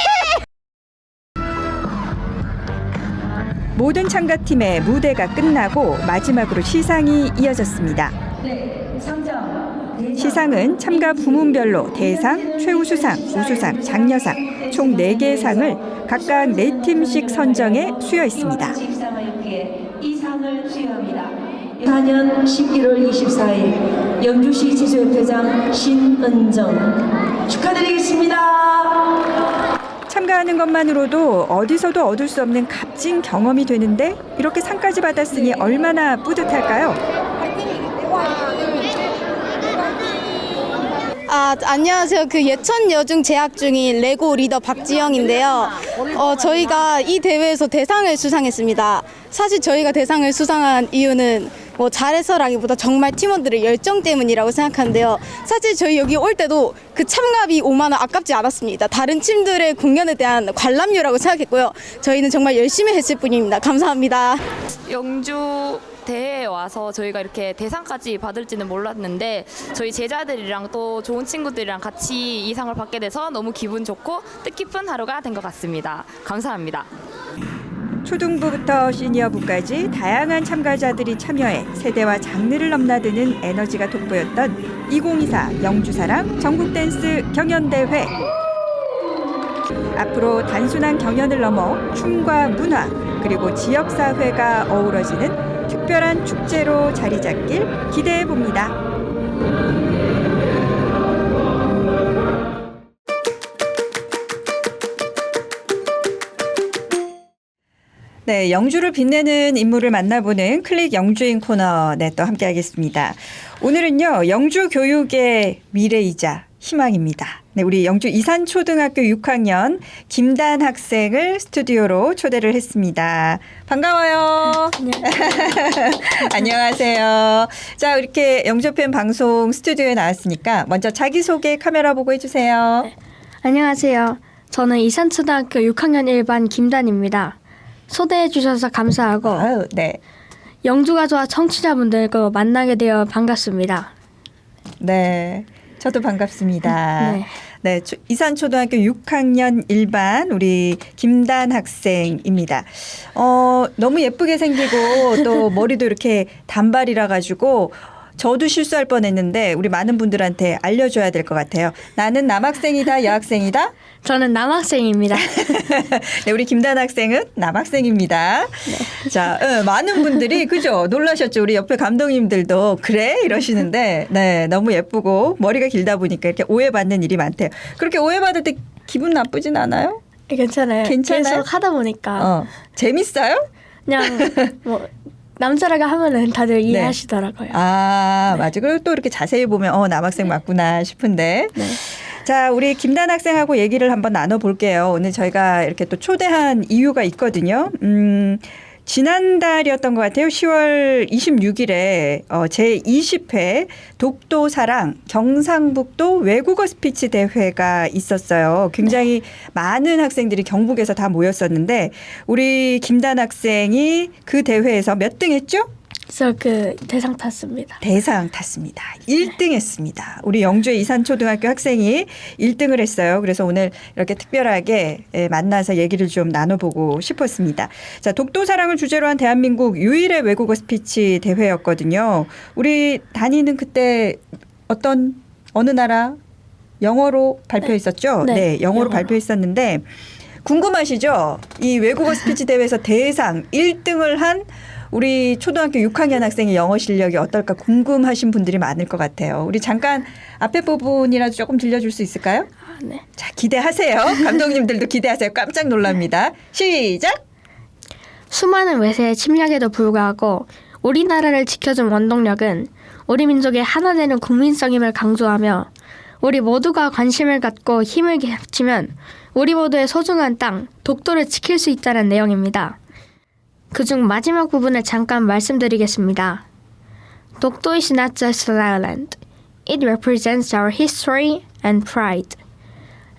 모든 참가팀의 무대가 끝나고 마지막으로 시상이 이어졌습니다. 시상은 참가 부문별로 대상, 최우수상, 우수상, 장려상 총 4개의 상을 각각 4팀씩 선정해 수여 있습니다. 이 상을 수여합니다. 4년 11월 24일 영주시 제조협회장 신은정 축하드리겠습니다. 참가하는 것만으로도 어디서도 얻을 수 없는 값진 경험이 되는데 이렇게 상까지 받았으니 얼마나 뿌듯할까요? 안녕하세요. 예천 여중 재학 중인 레고 리더 박지영인데요. 저희가 이 대회에서 대상을 수상했습니다. 사실 저희가 대상을 수상한 이유는 잘해서라기보다 정말 팀원들의 열정 때문이라고 생각하는데요. 사실 저희 여기 올 때도 그 참가비 5만 원 아깝지 않았습니다. 다른 팀들의 공연에 대한 관람료라고 생각했고요. 저희는 정말 열심히 했을 뿐입니다. 감사합니다. 영주 대회에 와서 저희가 이렇게 대상까지 받을지는 몰랐는데 저희 제자들이랑 또 좋은 친구들이랑 같이 이 상을 받게 돼서 너무 기분 좋고 뜻깊은 하루가 된 것 같습니다. 감사합니다. 초등부부터 시니어부까지 다양한 참가자들이 참여해 세대와 장르를 넘나드는 에너지가 돋보였던 2024 영주사랑 전국댄스 경연대회. 앞으로 단순한 경연을 넘어 춤과 문화 그리고 지역사회가 어우러지는 특별한 축제로 자리 잡길 기대해 봅니다. 네, 영주를 빛내는 인물을 만나보는 클릭 영주인 코너 또 함께하겠습니다. 오늘은요, 영주 교육의 미래이자 희망입니다. 네, 우리 영주 이산초등학교 6학년 김단 학생을 스튜디오로 초대를 했습니다. 반가워요. 안녕하세요. 자, 이렇게 영주팬 방송 스튜디오에 나왔으니까 먼저 자기소개 카메라 보고 해주세요. 네. 안녕하세요. 저는 이산초등학교 6학년 1반 김단입니다. 초대해 주셔서 감사하고 아유, 네. 영주가족과 청취자분들과 만나게 되어 반갑습니다. 네, 저도 반갑습니다. 네. 네, 이산초등학교 6학년 1반 우리 김단 학생입니다. 너무 예쁘게 생기고 또 머리도 이렇게 단발이라 가지고 저도 실수할 뻔했는데 우리 많은 분들한테 알려줘야 될 것 같아요. 나는 남학생이다, 여학생이다. 저는 남학생입니다. 네, 우리 김단 학생은 남학생입니다. 자, 많은 분들이 그죠? 놀라셨죠? 우리 옆에 감독님들도 그래? 이러시는데 네, 너무 예쁘고 머리가 길다 보니까 이렇게 오해받는 일이 많대요. 그렇게 오해받을 때 기분 나쁘진 않아요? 괜찮아요. 괜찮아요? 계속 하다 보니까 재밌어요? 그냥 뭐 남자라고 하면은 다들 이해하시더라고요. 아, 맞아. 그리고 또 이렇게 자세히 보면 남학생 맞구나 싶은데. 네. 자, 우리 김단 학생하고 얘기를 한번 나눠볼게요. 오늘 저희가 이렇게 또 초대한 이유가 있거든요. 지난달이었던 것 같아요. 10월 26일에 제20회 독도사랑 경상북도 외국어 스피치 대회가 있었어요. 굉장히 많은 학생들이 경북에서 다 모였었는데 우리 김단 학생이 그 대회에서 몇 등 했죠? 그래서 그 대상 탔습니다. 대상 탔습니다. 1등 했습니다. 우리 영주의 이산초등학교 학생이 1등을 했어요. 그래서 오늘 이렇게 특별하게 만나서 얘기를 좀 나눠보고 싶었습니다. 자, 독도사랑을 주제로 한 대한민국 유일의 외국어 스피치 대회였거든요. 우리 단이는 그때 어느 나라 영어로 발표했었죠? 네, 영어로 발표했었는데 궁금하시죠? 이 외국어 스피치 대회에서 대상 1등을 한 우리 초등학교 6학년 학생의 영어 실력이 어떨까 궁금하신 분들이 많을 것 같아요. 우리 잠깐 앞에 부분이라도 조금 들려줄 수 있을까요? 네. 자, 기대하세요. 감독님들도 기대하세요. 깜짝 놀랍니다. 시작! 수많은 외세의 침략에도 불구하고 우리나라를 지켜준 원동력은 우리 민족의 하나 되는 국민성임을 강조하며 우리 모두가 관심을 갖고 힘을 합치면 우리 모두의 소중한 땅, 독도를 지킬 수 있다는 내용입니다. 그중 마지막 부분을 잠깐 말씀드리겠습니다. 독도 is not just an island. It represents our history and pride.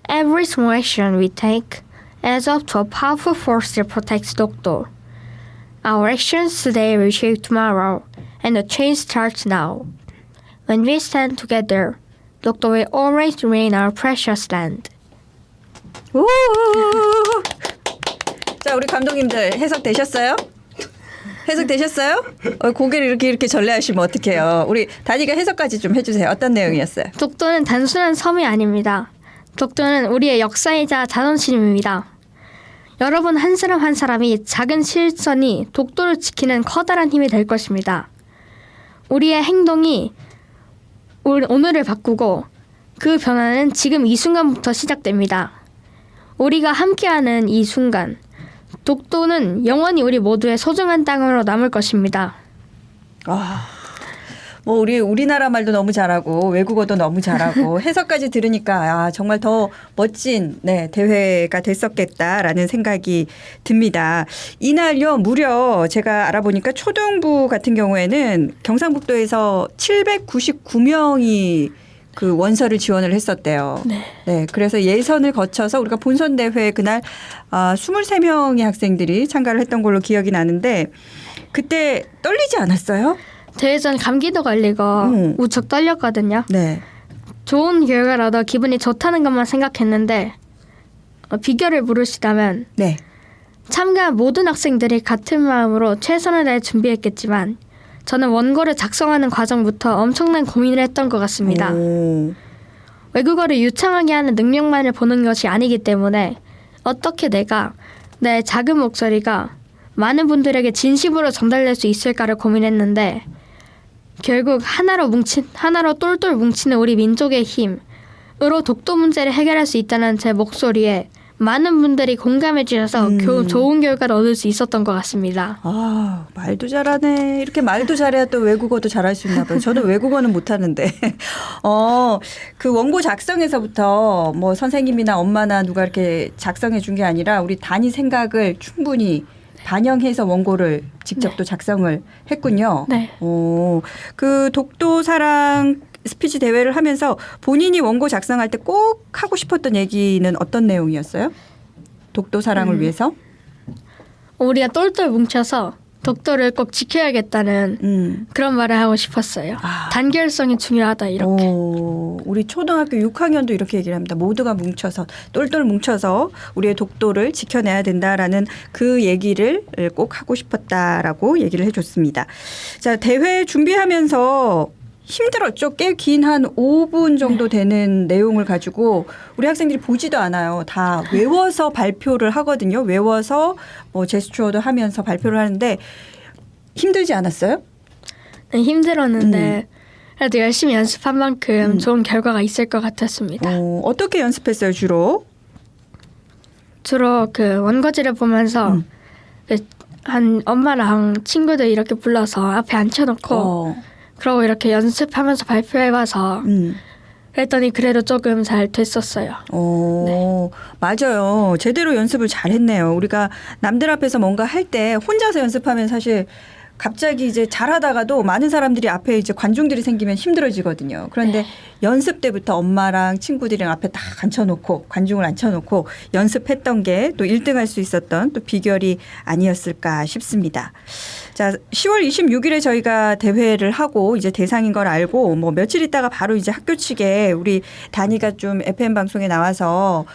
Every small action we take adds up to a powerful force that protects Dokdo. Our actions today will shape tomorrow, and the change starts now. When we stand together, Dokdo will always remain our precious land. 오! 자, 우리 감독님들 해석되셨어요? 해석되셨어요? 고개를 이렇게 절레하시면 어떡해요. 우리 다니가 해석까지 좀 해주세요. 어떤 내용이었어요? 독도는 단순한 섬이 아닙니다. 독도는 우리의 역사이자 자존심입니다. 여러분 한 사람 한 사람이 작은 실천이 독도를 지키는 커다란 힘이 될 것입니다. 우리의 행동이 오늘을 바꾸고 그 변화는 지금 이 순간부터 시작됩니다. 우리가 함께하는 이 순간, 독도는 영원히 우리 모두의 소중한 땅으로 남을 것입니다. 뭐 우리나라 말도 너무 잘하고 외국어도 너무 잘하고 해석까지 들으니까 정말 더 멋진 대회가 됐었겠다라는 생각이 듭니다. 이날요 무려 제가 알아보니까 초등부 같은 경우에는 경상북도에서 799명이 그 원서를 지원을 했었대요. 네. 그래서 예선을 거쳐서 우리가 본선 대회 그날 23명의 학생들이 참가를 했던 걸로 기억이 나는데 그때 떨리지 않았어요? 대회 전 감기도 걸리고 무척 떨렸거든요. 네. 좋은 결과를 얻어 기분이 좋다는 것만 생각했는데 비결을 물으시다면 참가한 모든 학생들이 같은 마음으로 최선을 다해 준비했겠지만 저는 원고를 작성하는 과정부터 엄청난 고민을 했던 것 같습니다. 외국어를 유창하게 하는 능력만을 보는 것이 아니기 때문에 어떻게 내가 내 작은 목소리가 많은 분들에게 진심으로 전달될 수 있을까를 고민했는데 결국 하나로 똘똘 뭉치는 우리 민족의 힘으로 독도 문제를 해결할 수 있다는 제 목소리에 많은 분들이 공감해 주셔서 좋은 결과를 얻을 수 있었던 것 같습니다. 말도 잘하네. 이렇게 말도 잘해야 또 외국어도 잘할 수 있나 봐요. 저는 외국어는 못하는데. 그 원고 작성에서부터 뭐 선생님이나 엄마나 누가 이렇게 작성해 준 게 아니라 우리 단위 생각을 충분히 반영해서 원고를 직접 또 작성을 했군요. 네. 그 독도사랑 스피치 대회를 하면서 본인이 원고 작성할 때 꼭 하고 싶었던 얘기는 어떤 내용이었어요? 독도사랑을 위해서? 우리가 똘똘 뭉쳐서 독도를 꼭 지켜야겠다는 그런 말을 하고 싶었어요. 단결성이 중요하다 이렇게. 우리 초등학교 6학년도 이렇게 얘기를 합니다. 모두가 뭉쳐서 똘똘 뭉쳐서 우리의 독도를 지켜내야 된다라는 그 얘기를 꼭 하고 싶었다라고 얘기를 해줬습니다. 자, 대회 준비하면서 힘들었죠. 꽤 긴 한 5분 정도 되는 내용을 가지고 우리 학생들이 보지도 않아요. 다 외워서 발표를 하거든요. 외워서 뭐 제스처도 하면서 발표를 하는데 힘들지 않았어요? 네, 힘들었는데 그래도 열심히 연습한 만큼 좋은 결과가 있을 것 같았습니다. 어떻게 연습했어요, 주로? 주로 그 원고지를 보면서 한 엄마랑 친구들 이렇게 불러서 앞에 앉혀놓고 그러고 이렇게 연습하면서 발표해봐서 그랬더니 그래도 조금 잘 됐었어요. 네. 맞아요. 제대로 연습을 잘했네요. 우리가 남들 앞에서 뭔가 할 때 혼자서 연습하면 사실 갑자기 이제 잘하다가도 많은 사람들이 앞에 이제 관중들이 생기면 힘들어지거든요. 그런데 연습 때부터 엄마랑 친구들이랑 앞에 딱 앉혀놓고 관중을 앉혀놓고 연습했던 게 또 1등할 수 있었던 또 비결이 아니었을까 싶습니다. 자, 10월 26일에 저희가 대회를 하고 이제 대상인 걸 알고 뭐 며칠 있다가 바로 이제 학교 측에 우리 단이가 좀 FM 방송에 나와서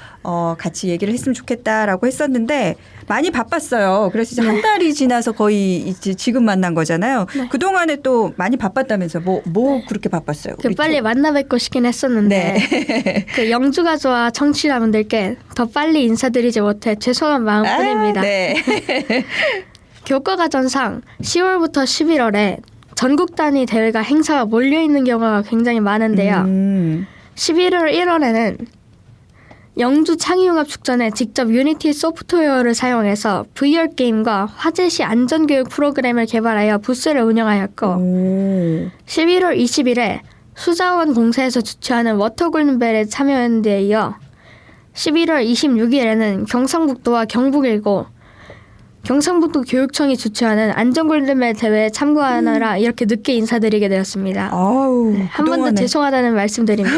같이 얘기를 했으면 좋겠다라고 했었는데 많이 바빴어요. 그래서 이제 한 달이 지나서 거의 이제 지금 만난 거잖아요. 그동안에 또 많이 바빴다면서 뭐 그렇게 바빴어요? 그 빨리 만나 뵙고 싶긴 했었는데 그 영주가족와 청취자분들께 더 빨리 인사드리지 못해 죄송한 마음뿐입니다. 네. 교과과정상 10월부터 11월에 전국 단위 대회가 행사가 몰려있는 경우가 굉장히 많은데요. 11월 1월에는 영주 창의융합 축전에 직접 유니티 소프트웨어를 사용해서 VR 게임과 화재시 안전교육 프로그램을 개발하여 부스를 운영하였고 11월 20일에 수자원 공사에서 주최하는 워터골든벨에 참여한 데 이어 11월 26일에는 경상북도와 경북일고 경상북도 교육청이 주최하는 안전골든벨 대회에 참가하느라 이렇게 늦게 인사드리게 되었습니다. 한 번 더 죄송하다는 말씀드립니다.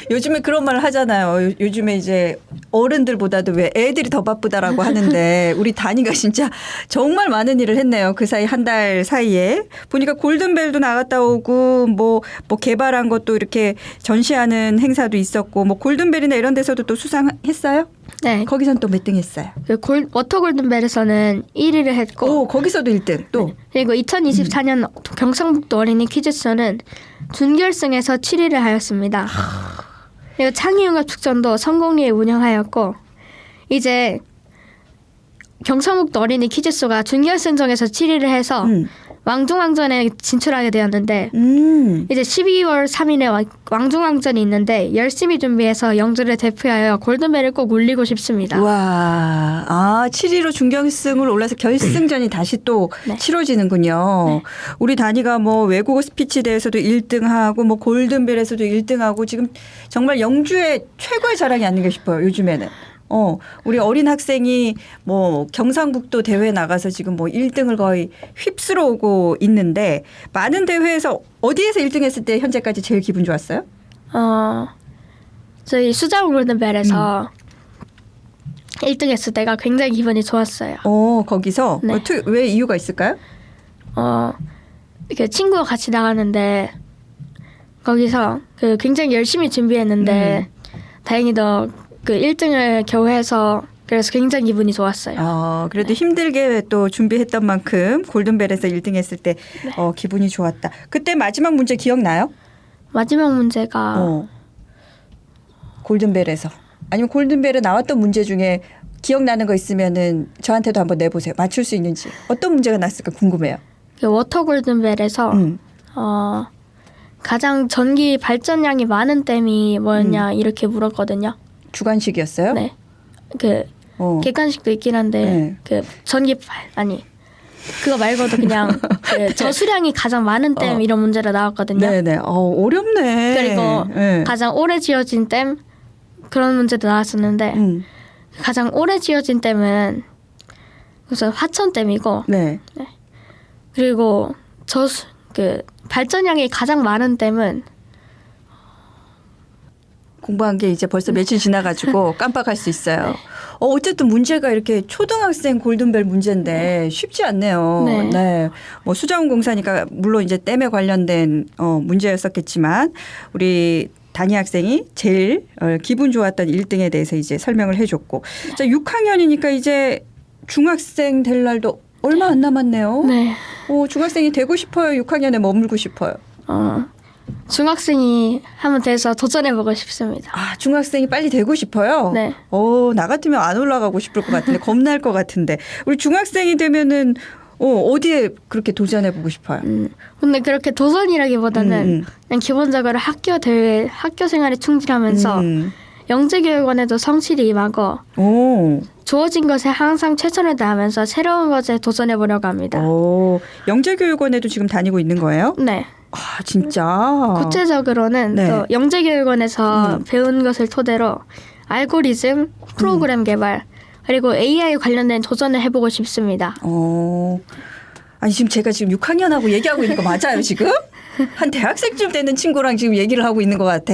요즘에 그런 말 하잖아요. 요즘에 이제 어른들보다도 왜 애들이 더 바쁘다라고 하는데 우리 단이가 진짜 정말 많은 일을 했네요. 그 사이 한 달 사이에 보니까 골든벨도 나갔다 오고 뭐 개발한 것도 이렇게 전시하는 행사도 있었고 뭐 골든벨이나 이런 데서도 또 수상했어요? 네. 거기선 또 몇 등 했어요? 워터골든벨에서는 1위를 했고 거기서도 1등 또. 그리고 2024년 경상북도 어린이 퀴즈쇼는 준결승에서 7위를 하였습니다. 그리고 창의융합 축전도 성공리에 운영하였고 이제 경상북도 어린이 퀴즈쇼가 준결승전에서 7위를 해서 왕중왕전에 진출하게 되었는데 이제 12월 3일에 왕중왕전이 있는데 열심히 준비해서 영주를 대표하여 골든벨을 꼭 울리고 싶습니다. 와, 7위로 준결승을 올라서 결승전이 다시 또 치러지는군요. 우리 단이가 뭐 외국어 스피치 대회에서도 1등하고 뭐 골든벨에서도 1등하고 지금 정말 영주의 최고의 자랑이 아닌가 싶어요. 요즘에는. 우리 어린 학생이 뭐 경상북도 대회 나가서 지금 뭐 1등을 거의 휩쓸어 오고 있는데 많은 대회에서 어디에서 1등 했을 때 현재까지 제일 기분 좋았어요? 저희 수자원 골든벨에서 1등 했을 때가 굉장히 기분이 좋았어요. 거기서? 네. 왜 이유가 있을까요? 이렇게 친구와 같이 나가는데 거기서 그 굉장히 열심히 준비했는데 다행히도 그 1등을 겨우 해서 그래서 굉장히 기분이 좋았어요. 그래도 힘들게 또 준비했던 만큼 골든벨에서 1등 했을 때 기분이 좋았다. 그때 마지막 문제 기억나요? 마지막 문제가 골든벨에서. 아니면 골든벨에 나왔던 문제 중에 기억나는 거 있으면은 저한테도 한번 내보세요. 맞출 수 있는지. 어떤 문제가 났을까 궁금해요. 그 워터 골든벨에서 가장 전기 발전량이 많은 댐이 뭐였냐 이렇게 물었거든요. 주관식이었어요? 네. 그 객관식도 있긴 한데 그 전기 그거 말고도 그냥 그 저수량이 가장 많은 댐 이런 문제로 나왔거든요. 네네. 어렵네. 그리고 가장 오래 지어진 댐 그런 문제도 나왔었는데 가장 오래 지어진 댐은 우선 화천댐이고 그리고 그 발전량이 가장 많은 댐은 공부한 게 이제 벌써 며칠 지나가지고 깜빡할 수 있어요. 어쨌든 문제가 이렇게 초등학생 골든벨 문제인데 쉽지 않네요. 네. 뭐 수자원 공사니까 물론 이제 댐에 관련된 문제였었겠지만 우리 단이 학생이 제일 기분 좋았던 1등에 대해서 이제 설명을 해줬고 자 6학년이니까 이제 중학생 될 날도 얼마 안 남았네요. 네. 중학생이 되고 싶어요? 6학년에 머물고 싶어요? 중학생이 한번 돼서 도전해보고 싶습니다. 아, 중학생이 빨리 되고 싶어요? 네. 나 같으면 안 올라가고 싶을 것 같은데, 겁날 것 같은데. 우리 중학생이 되면은, 어디에 그렇게 도전해보고 싶어요? 근데 그렇게 도전이라기보다는 그냥 기본적으로 학교 대회, 학교 생활에 충실하면서 영재교육원에도 성실히 임하고 주어진 것에 항상 최선을 다하면서 새로운 것에 도전해보려고 합니다. 영재교육원에도 지금 다니고 있는 거예요? 네. 아, 진짜? 구체적으로는 네. 또 영재교육원에서 배운 것을 토대로 알고리즘, 프로그램 개발, 그리고 AI 관련된 도전을 해보고 싶습니다. 아니, 지금 제가 지금 6학년하고 얘기하고 있는 거 맞아요, 지금? 한 대학생쯤 되는 친구랑 지금 얘기를 하고 있는 것 같아.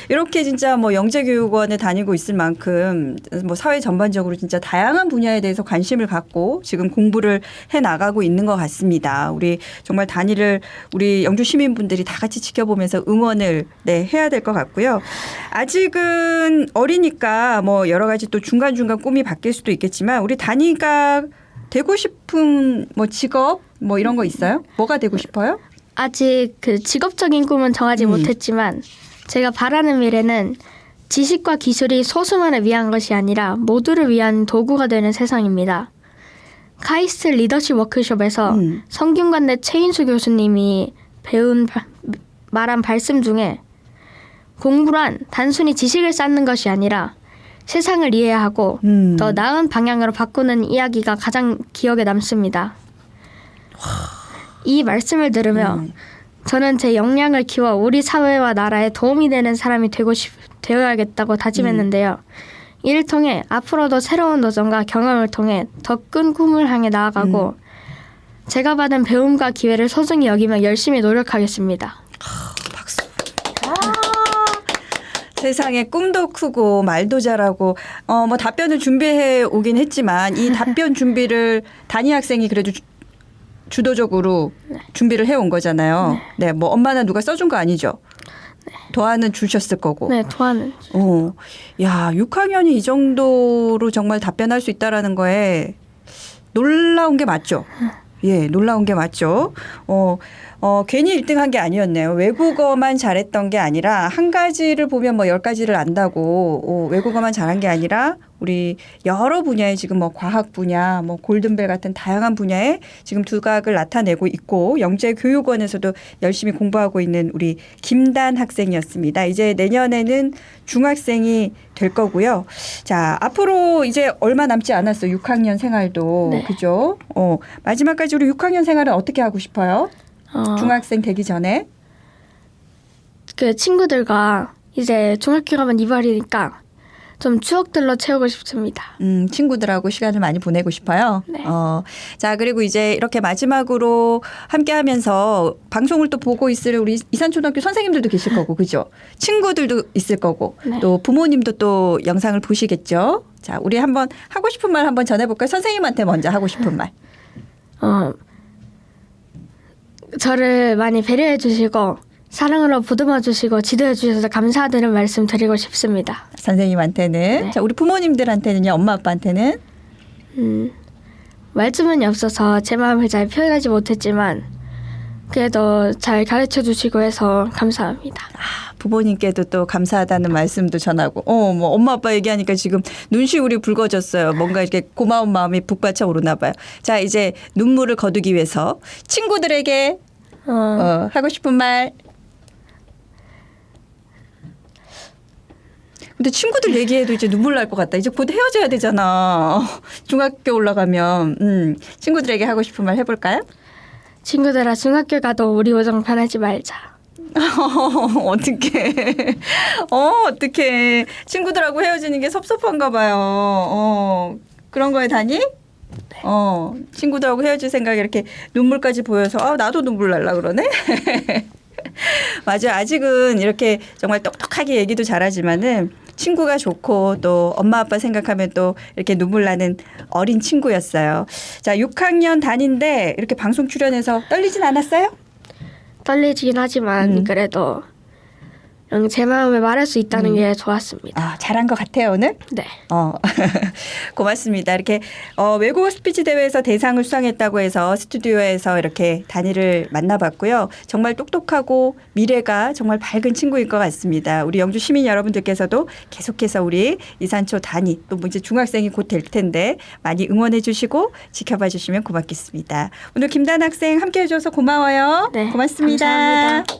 이렇게 진짜 뭐 영재교육원에 다니고 있을 만큼 뭐 사회 전반적으로 진짜 다양한 분야에 대해서 관심을 갖고 지금 공부를 해 나가고 있는 것 같습니다. 우리 정말 단일을 우리 영주 시민분들이 다 같이 지켜보면서 응원을 해야 될 것 같고요. 아직은 어리니까 뭐 여러 가지 또 중간중간 꿈이 바뀔 수도 있겠지만 우리 단이가 되고 싶은 뭐 직업 뭐 이런 거 있어요? 뭐가 되고 싶어요? 아직 그 직업적인 꿈은 정하지 못했지만 제가 바라는 미래는 지식과 기술이 소수만을 위한 것이 아니라 모두를 위한 도구가 되는 세상입니다. 카이스트 리더십 워크숍에서 성균관대 최인수 교수님이 말한 말씀 중에 공부란 단순히 지식을 쌓는 것이 아니라 세상을 이해하고 더 나은 방향으로 바꾸는 이야기가 가장 기억에 남습니다. 이 말씀을 들으며 저는 제 역량을 키워 우리 사회와 나라에 도움이 되는 사람이 되어야겠다고 다짐했는데요. 이를 통해 앞으로도 새로운 도전과 경험을 통해 더 큰 꿈을 향해 나아가고 제가 받은 배움과 기회를 소중히 여기며 열심히 노력하겠습니다. 박수. 세상에 꿈도 크고 말도 잘하고 뭐 답변을 준비해 오긴 했지만 이 답변 준비를 단이 학생이 그래도 주도적으로 준비를 해온 거잖아요. 네, 뭐 엄마나 누가 써준 거 아니죠? 도안은 주셨을 거고. 네, 도안은. 야, 6학년이 이 정도로 정말 답변할 수 있다라는 거에 놀라운 게 맞죠? 예, 놀라운 게 맞죠? 괜히 1등한 게 아니었네요. 외국어만 잘했던 게 아니라 한 가지를 보면 뭐 10가지를 안다고 외국어만 잘한 게 아니라 우리 여러 분야에 지금 뭐 과학 분야, 뭐 골든벨 같은 다양한 분야에 지금 두각을 나타내고 있고 영재교육원에서도 열심히 공부하고 있는 우리 김단 학생이었습니다. 이제 내년에는 중학생이 될 거고요. 자, 앞으로 이제 얼마 남지 않았어요. 6학년 생활도. 네. 그죠? 마지막까지 우리 6학년 생활은 어떻게 하고 싶어요? 중학생 되기 전에? 그 친구들과 이제 중학교 가면 이발이니까 좀 추억들로 채우고 싶습니다. 친구들하고 시간을 많이 보내고 싶어요. 네. 자, 그리고 이제 이렇게 마지막으로 함께 하면서 방송을 또 보고 있을 우리 이산초등학교 선생님들도 계실 거고, 그죠? 친구들도 있을 거고, 네. 또 부모님도 또 영상을 보시겠죠? 자, 우리 한번 하고 싶은 말 한번 전해볼까요? 선생님한테 먼저 하고 싶은 말. 저를 많이 배려해 주시고 사랑으로 보듬어 주시고 지도해 주셔서 감사드리는 말씀 드리고 싶습니다. 선생님한테는. 네. 자, 우리 부모님들한테는요, 엄마 아빠한테는? 말주변이 없어서 제 마음을 잘 표현하지 못했지만 그래도 잘 가르쳐 주시고 해서 감사합니다. 부모님께도 또 감사하다는 말씀도 전하고, 뭐 엄마 아빠 얘기하니까 지금 눈시울이 붉어졌어요. 뭔가 이렇게 고마운 마음이 북받쳐 오르나 봐요. 자, 이제 눈물을 거두기 위해서 친구들에게 하고 싶은 말. 근데 친구들 얘기해도 이제 눈물 날 것 같다. 이제 곧 헤어져야 되잖아. 중학교 올라가면 친구들에게 하고 싶은 말 해볼까요? 친구들아, 중학교 가도 우리 우정 변하지 말자. 어떡해. 어떡해. 친구들하고 헤어지는 게 섭섭한가 봐요. 그런 거에 다니? 네. 친구들하고 헤어질 생각에 이렇게 눈물까지 보여서 나도 눈물 날라 그러네. 맞아요. 아직은 이렇게 정말 똑똑하게 얘기도 잘하지만은 친구가 좋고 또 엄마 아빠 생각하면 또 이렇게 눈물 나는 어린 친구였어요. 자, 6학년 단인데 이렇게 방송 출연해서 떨리진 않았어요? 떨리긴 하지만 그래도 제 마음을 말할 수 있다는 게 좋았습니다. 아, 잘한 것 같아요, 오늘? 네. 고맙습니다. 이렇게 외국어 스피치 대회에서 대상을 수상했다고 해서 스튜디오에서 이렇게 단이를 만나봤고요. 정말 똑똑하고 미래가 정말 밝은 친구일 것 같습니다. 우리 영주 시민 여러분들께서도 계속해서 우리 이산초 단이 또 이제 중학생이 곧 될 텐데 많이 응원해 주시고 지켜봐 주시면 고맙겠습니다. 오늘 김단 학생 함께해 줘서 고마워요. 네, 고맙습니다. 감사합니다.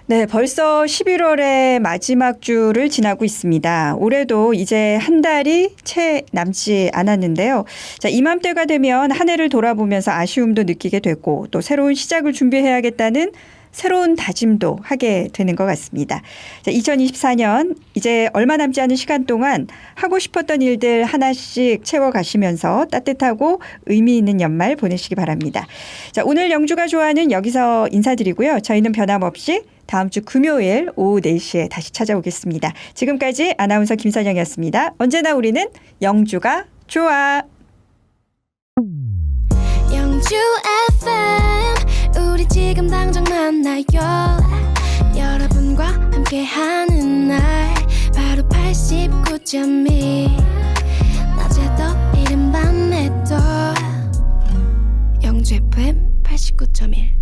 네, 벌써 11월의 마지막 주를 지나고 있습니다. 올해도 이제 한 달이 채 남지 않았는데요. 자, 이맘때가 되면 한 해를 돌아보면서 아쉬움도 느끼게 되고 또 새로운 시작을 준비해야겠다는 새로운 다짐도 하게 되는 것 같습니다. 자, 2024년 이제 얼마 남지 않은 시간 동안 하고 싶었던 일들 하나씩 채워가시면서 따뜻하고 의미 있는 연말 보내시기 바랍니다. 자, 오늘 영주가 좋아하는 여기서 인사드리고요. 저희는 변함없이 다음 주 금요일 오후 4시에 다시 찾아오겠습니다. 지금까지 아나운서 김선영이었습니다. 언제나 우리는 영주가 좋아. 영주 FM 우리 지금 당장 만나요. 여러분과 함께하는 날 바로 89.1 낮에도 이른 밤에도 영주 FM 89.1